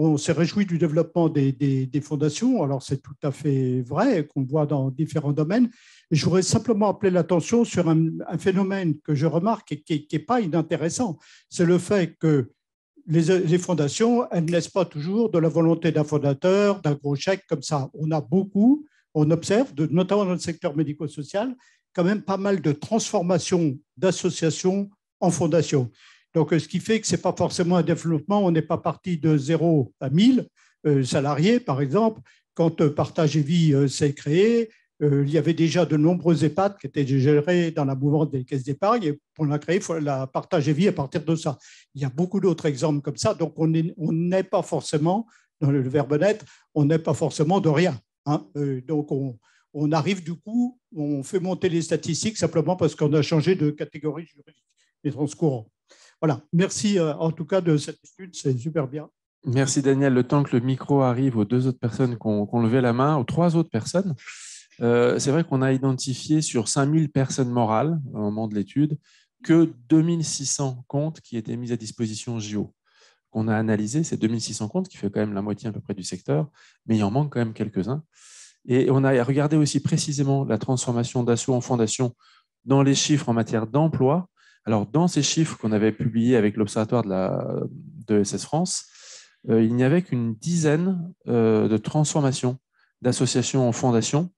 on s'est réjoui du développement des fondations. Alors, c'est tout à fait vrai, qu'on voit dans différents domaines. Je voudrais simplement appeler l'attention sur un phénomène que je remarque et qui n'est pas inintéressant. C'est le fait que les fondations, elles ne laissent pas toujours de la volonté d'un fondateur, d'un gros chèque comme ça. On a beaucoup, on observe, notamment dans le secteur médico-social, quand même pas mal de transformations d'associations en fondations. Donc, ce qui fait que ce n'est pas forcément un développement, on n'est pas parti de 0 à 1000, salariés, par exemple. Quand Partage et Vie s'est créé, il y avait déjà de nombreux EHPAD qui étaient gérés dans la mouvance des caisses d'épargne et on a créé la Partage et Vie à partir de ça. Il y a beaucoup d'autres exemples comme ça. Donc, on n'est pas forcément, dans le verbe naître, on n'est pas forcément de rien. Hein. Donc, on arrive du coup, on fait monter les statistiques simplement parce qu'on a changé de catégorie juridique, les transcourants. Voilà. Merci en tout cas de cette étude, c'est super bien.
Merci Daniel. Le temps que le micro arrive aux deux autres personnes qui ont levé la main, aux trois autres personnes, c'est vrai qu'on a identifié sur 5000 personnes morales au moment de l'étude que 2600 comptes qui étaient mis à disposition JO. Qu'on a analysé, ces 2600 comptes, qui fait quand même la moitié à peu près du secteur, mais il en manque quand même quelques-uns. Et on a regardé aussi précisément la transformation d'Asso en fondation dans les chiffres en matière d'emploi. Alors, dans ces chiffres qu'on avait publiés avec l'Observatoire de SS France, il n'y avait qu'une dizaine de transformations d'associations en fondation,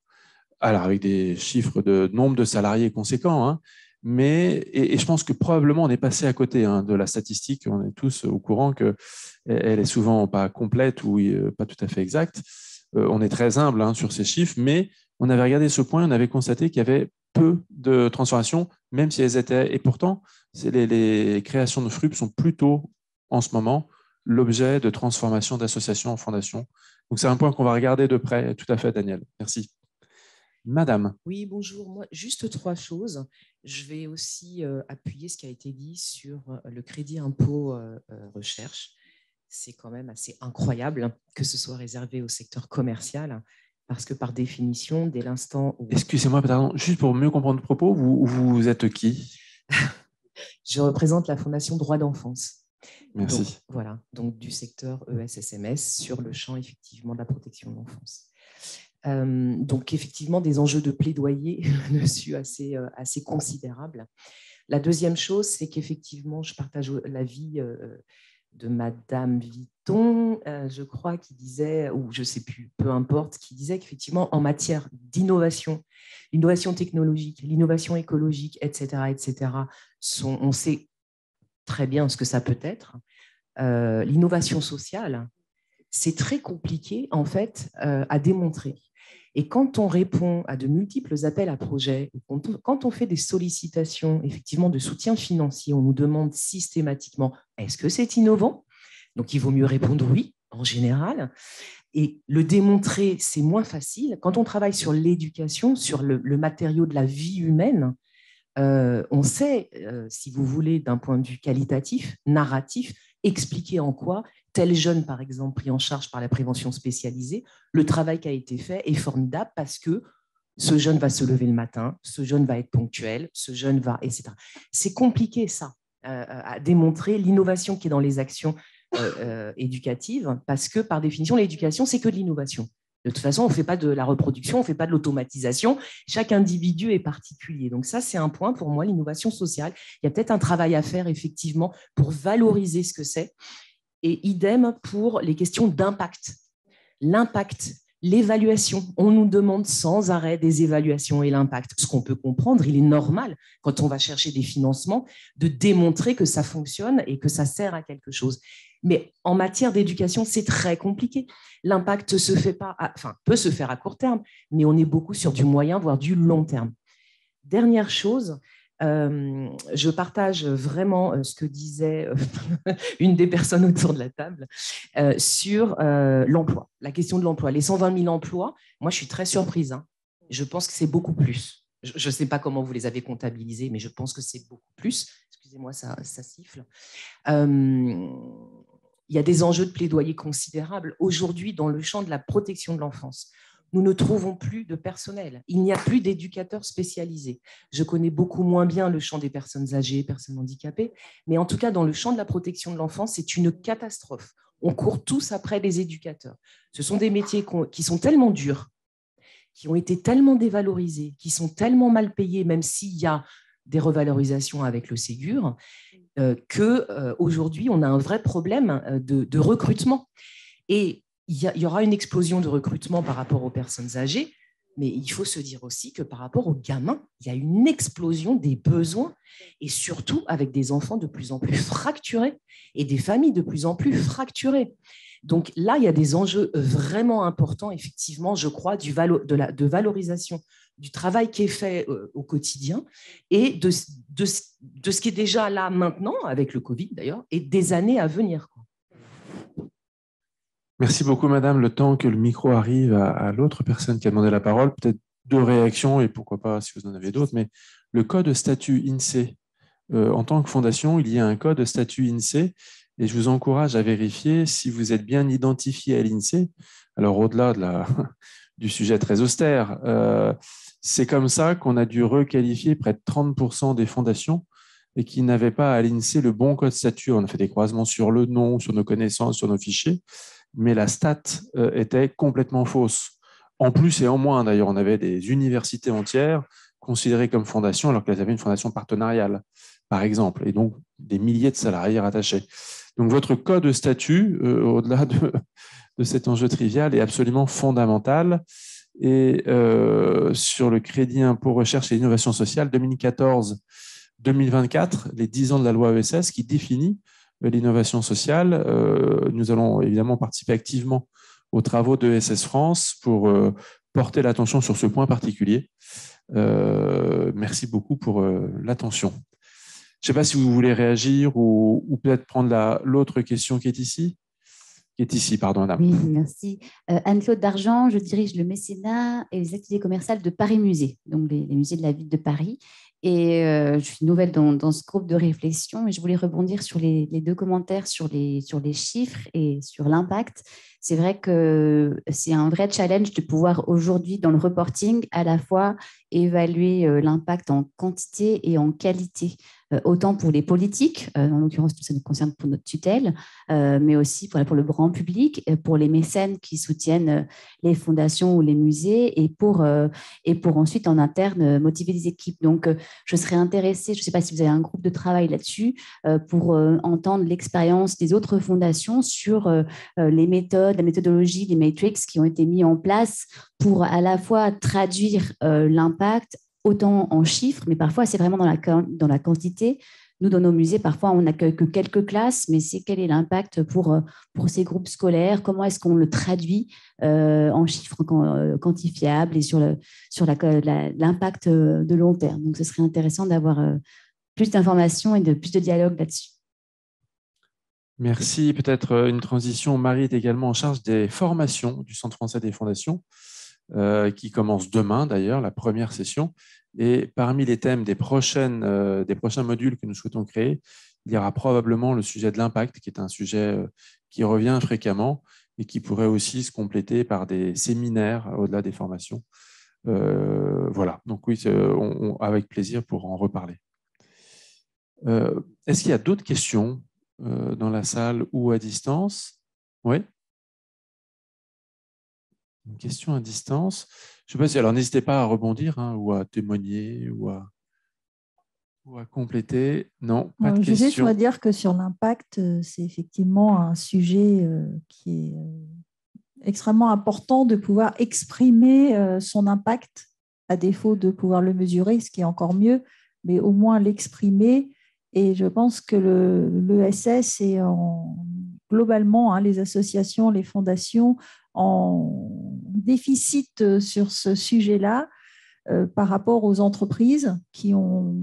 alors avec des chiffres de nombre de salariés conséquents, hein, mais je pense que probablement on est passé à côté de la statistique. On est tous au courant qu'elle est souvent pas complète ou pas tout à fait exacte. On est très humble sur ces chiffres, mais on avait regardé ce point, on avait constaté qu'il y avait peu de transformations, même si elles étaient. Et pourtant, les créations de FRUP sont plutôt, en ce moment, l'objet de transformation d'associations en fondations. Donc, c'est un point qu'on va regarder de près. Tout à fait, Daniel. Merci. Madame.
Oui, bonjour. Moi, juste 3 choses. Je vais aussi appuyer ce qui a été dit sur le crédit impôt recherche. C'est quand même assez incroyable que ce soit réservé au secteur commercial, parce que par définition, dès l'instant où...
Excusez-moi, pardon, juste pour mieux comprendre le propos, vous êtes qui?
Je représente la Fondation Droits d'enfance.
Merci.
Donc, voilà, donc du secteur ESSMS sur le champ effectivement de la protection de l'enfance. Donc effectivement, des enjeux de plaidoyer dessus assez considérables. La deuxième chose, c'est qu'effectivement, je partage l'avis de Madame Viton, je crois, qui disait, ou je ne sais plus, peu importe, qui disait qu'effectivement, en matière d'innovation, l'innovation technologique, l'innovation écologique, etc., on sait très bien ce que ça peut être. L'innovation sociale, c'est très compliqué, en fait, à démontrer. Et quand on répond à de multiples appels à projets, quand on fait des sollicitations effectivement de soutien financier, on nous demande systématiquement « est-ce que c'est innovant ?» Donc, il vaut mieux répondre « oui » en général. Et le démontrer, c'est moins facile. Quand on travaille sur l'éducation, sur le matériau de la vie humaine, on sait, si vous voulez, d'un point de vue qualitatif, narratif, expliquer en quoi tel jeune, par exemple, pris en charge par la prévention spécialisée, le travail qui a été fait est formidable parce que ce jeune va se lever le matin, ce jeune va être ponctuel, ce jeune va, etc. C'est compliqué, ça, à démontrer l'innovation qui est dans les actions éducatives, parce que, par définition, l'éducation, c'est que de l'innovation. De toute façon, on ne fait pas de la reproduction, on ne fait pas de l'automatisation. Chaque individu est particulier. Donc ça, c'est un point pour moi, l'innovation sociale. Il y a peut-être un travail à faire, effectivement, pour valoriser ce que c'est. Et idem pour les questions d'impact. L'impact, l'évaluation. On nous demande sans arrêt des évaluations et l'impact. Ce qu'on peut comprendre, il est normal, quand on va chercher des financements, de démontrer que ça fonctionne et que ça sert à quelque chose. Mais en matière d'éducation, c'est très compliqué. L'impact peut se faire à court terme, mais on est beaucoup sur du moyen, voire du long terme. Dernière chose, je partage vraiment ce que disait une des personnes autour de la table sur l'emploi, la question de l'emploi. Les 120 000 emplois, moi je suis très surprise. Je pense que c'est beaucoup plus. Je ne sais pas comment vous les avez comptabilisés, mais je pense que c'est beaucoup plus. Excusez-moi, ça siffle. Il y a des enjeux de plaidoyer considérables. Aujourd'hui, dans le champ de la protection de l'enfance, nous ne trouvons plus de personnel. Il n'y a plus d'éducateurs spécialisés. Je connais beaucoup moins bien le champ des personnes âgées, personnes handicapées, mais en tout cas, dans le champ de la protection de l'enfance, c'est une catastrophe. On court tous après des éducateurs. Ce sont des métiers qui sont tellement durs, qui ont été tellement dévalorisés, qui sont tellement mal payés, même s'il y a des revalorisations avec le Ségur, qu'aujourd'hui, on a un vrai problème de recrutement. Et il y aura une explosion de recrutement par rapport aux personnes âgées, Mais il faut se dire aussi que par rapport aux gamins, il y a une explosion des besoins et surtout avec des enfants de plus en plus fracturés et des familles de plus en plus fracturées. Donc là, il y a des enjeux vraiment importants, effectivement, je crois, de valorisation du travail qui est fait au quotidien et de ce qui est déjà là maintenant, avec le Covid d'ailleurs, et des années à venir.
Merci beaucoup, madame. Le temps que le micro arrive à l'autre personne qui a demandé la parole, peut-être 2 réactions, et pourquoi pas si vous en avez d'autres, mais le code statut INSEE, en tant que fondation, il y a un code statut INSEE, et je vous encourage à vérifier si vous êtes bien identifié à l'INSEE. Alors, au-delà du sujet très austère, c'est comme ça qu'on a dû requalifier près de 30% des fondations et qui n'avaient pas à l'INSEE le bon code statut. On a fait des croisements sur le nom, sur nos connaissances, sur nos fichiers, mais la stat était complètement fausse. En plus et en moins, d'ailleurs, on avait des universités entières considérées comme fondations alors qu'elles avaient une fondation partenariale, par exemple, et donc des milliers de salariés rattachés. Donc votre code statut, au-delà de cet enjeu trivial, est absolument fondamental. Et sur le crédit impôt recherche et innovation sociale 2014-2024, les 10 ans de la loi ESS qui définit l'innovation sociale, nous allons évidemment participer activement aux travaux de ESS France pour porter l'attention sur ce point particulier. Merci beaucoup pour l'attention. Je ne sais pas si vous voulez réagir ou peut-être prendre l'autre question qui est ici. Pardon, madame.
Oui, merci. Anne-Claude Dargent, je dirige le mécénat et les activités commerciales de Paris Musée, donc les musées de la ville de Paris. Et je suis nouvelle dans ce groupe de réflexion et je voulais rebondir sur les 2 commentaires sur les chiffres et sur l'impact. C'est vrai que c'est un vrai challenge de pouvoir aujourd'hui, dans le reporting, à la fois évaluer l'impact en quantité et en qualité, autant pour les politiques, en l'occurrence, ça nous concerne pour notre tutelle, mais aussi pour le grand public, pour les mécènes qui soutiennent les fondations ou les musées et pour ensuite, en interne, motiver les équipes. Donc, je serais intéressée, je ne sais pas si vous avez un groupe de travail là-dessus, pour entendre l'expérience des autres fondations sur les méthodes, la méthodologie, les matrix qui ont été mis en place pour à la fois traduire l'impact autant en chiffres, mais parfois c'est vraiment dans la quantité. Nous, dans nos musées, parfois on n'accueille que quelques classes, mais quel est l'impact pour ces groupes scolaires? Comment est-ce qu'on le traduit en chiffres quantifiables et sur l'impact de long terme? Donc, ce serait intéressant d'avoir plus d'informations et plus de dialogue là-dessus.
Merci. Peut-être une transition. Marie est également en charge des formations du Centre français des fondations, qui commence demain d'ailleurs, la première session. Et parmi les thèmes des prochains modules que nous souhaitons créer, il y aura probablement le sujet de l'impact, qui est un sujet qui revient fréquemment et qui pourrait aussi se compléter par des séminaires au-delà des formations. Voilà, donc oui, avec plaisir pour en reparler. Est-ce qu'il y a d'autres questions dans la salle ou à distance? Oui. Une question à distance. Je ne sais pas si, alors n'hésitez pas à rebondir ou à témoigner ou à compléter. Non, pas de question.
Je voudrais dire que sur l'impact, c'est effectivement un sujet qui est extrêmement important de pouvoir exprimer son impact, à défaut de pouvoir le mesurer, ce qui est encore mieux, mais au moins l'exprimer. Et je pense que l'ESS et globalement, les associations, les fondations, en déficit sur ce sujet-là par rapport aux entreprises qui ont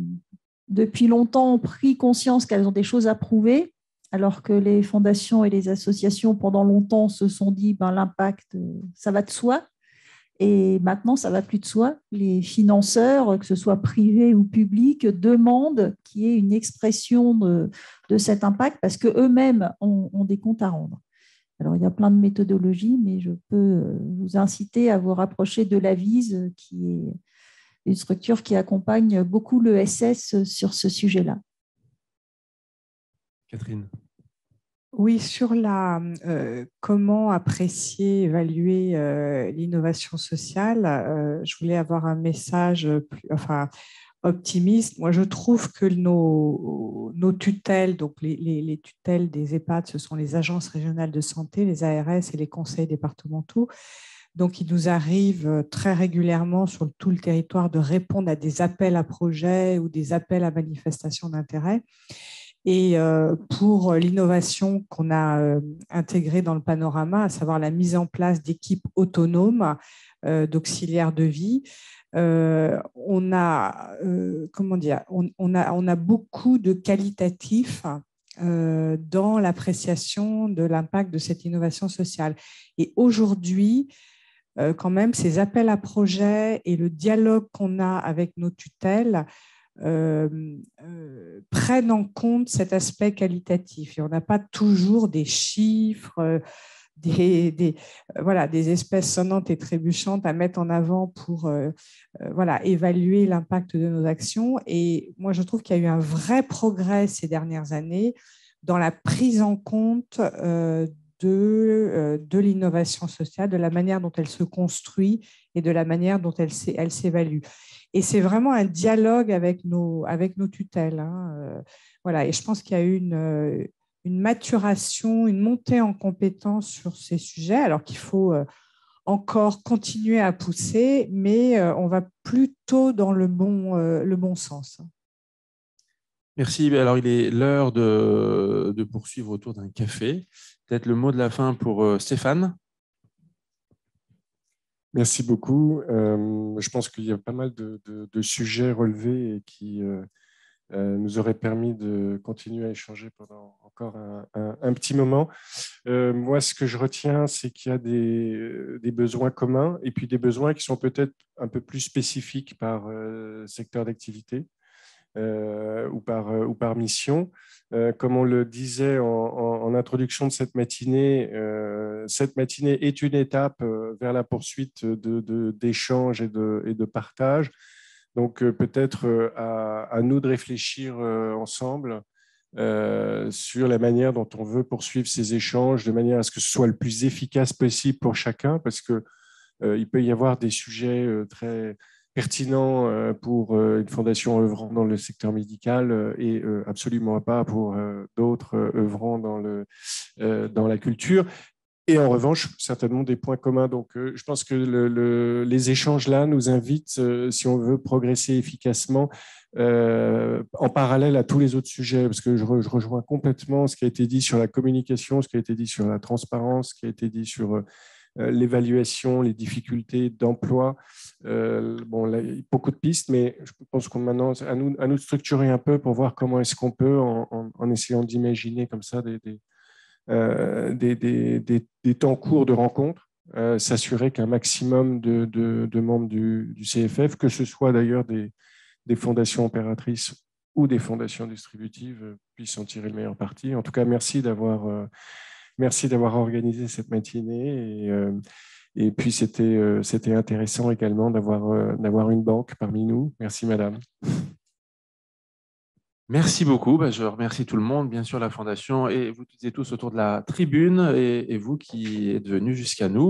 depuis longtemps pris conscience qu'elles ont des choses à prouver, alors que les fondations et les associations pendant longtemps se sont dit l'impact, ça va de soi. Et maintenant, ça ne va plus de soi. Les financeurs, que ce soit privés ou publics, demandent qu'il y ait une expression de cet impact parce qu'eux-mêmes ont des comptes à rendre. Alors, il y a plein de méthodologies, mais je peux vous inciter à vous rapprocher de l'AVIS, qui est une structure qui accompagne beaucoup l'ESS sur ce sujet-là.
Catherine.
Oui, sur comment apprécier, évaluer l'innovation sociale, je voulais avoir un message optimiste. Moi, je trouve que nos tutelles, donc les tutelles des EHPAD, ce sont les agences régionales de santé, les ARS et les conseils départementaux. Donc, il nous arrive très régulièrement sur tout le territoire de répondre à des appels à projets ou des appels à manifestation d'intérêt. Et pour l'innovation qu'on a intégrée dans le panorama, à savoir la mise en place d'équipes autonomes d'auxiliaires de vie, on a beaucoup de qualitatifs dans l'appréciation de l'impact de cette innovation sociale. Et aujourd'hui, quand même, ces appels à projets et le dialogue qu'on a avec nos tutelles prennent en compte cet aspect qualitatif. Et on n'a pas toujours des chiffres, des espèces sonnantes et trébuchantes à mettre en avant pour évaluer l'impact de nos actions. Et moi, je trouve qu'il y a eu un vrai progrès ces dernières années dans la prise en compte de l'innovation sociale, de la manière dont elle se construit et de la manière dont elle s'évalue. Et c'est vraiment un dialogue avec nos tutelles. Et je pense qu'il y a eu une maturation, une montée en compétence sur ces sujets, alors qu'il faut encore continuer à pousser, mais on va plutôt dans le bon sens.
Merci. Alors, il est l'heure de poursuivre autour d'un café. Peut-être le mot de la fin pour Stéphane.
Merci beaucoup. Je pense qu'il y a pas mal de sujets relevés et qui nous auraient permis de continuer à échanger pendant encore un petit moment. Moi, ce que je retiens, c'est qu'il y a des besoins communs et puis des besoins qui sont peut-être un peu plus spécifiques par secteur d'activité. Ou par mission. Comme on le disait en introduction de cette matinée est une étape vers la poursuite d'échanges et de partage. Donc peut-être à nous de réfléchir ensemble sur la manière dont on veut poursuivre ces échanges, de manière à ce que ce soit le plus efficace possible pour chacun, parce qu'il peut y avoir des sujets très pertinent pour une fondation œuvrant dans le secteur médical et absolument pas pour d'autres œuvrant dans la culture. Et en revanche, certainement des points communs. Donc, je pense que les échanges là nous invitent, si on veut progresser efficacement, en parallèle à tous les autres sujets, parce que je rejoins complètement ce qui a été dit sur la communication, ce qui a été dit sur la transparence, ce qui a été dit sur l'évaluation, les difficultés d'emploi. Là, il y a beaucoup de pistes, mais je pense qu'on maintenant à nous de structurer un peu pour voir comment est-ce qu'on peut, en essayant d'imaginer comme ça des temps courts de rencontres, s'assurer qu'un maximum de membres du CFF, que ce soit d'ailleurs des fondations opératrices ou des fondations distributives, puissent en tirer le meilleur parti. En tout cas, merci d'avoir organisé cette matinée et puis c'était intéressant également d'avoir une banque parmi nous. Merci madame.
Merci beaucoup. Je remercie tout le monde, bien sûr la Fondation et vous toutes et tous autour de la tribune et vous qui êtes venus jusqu'à nous.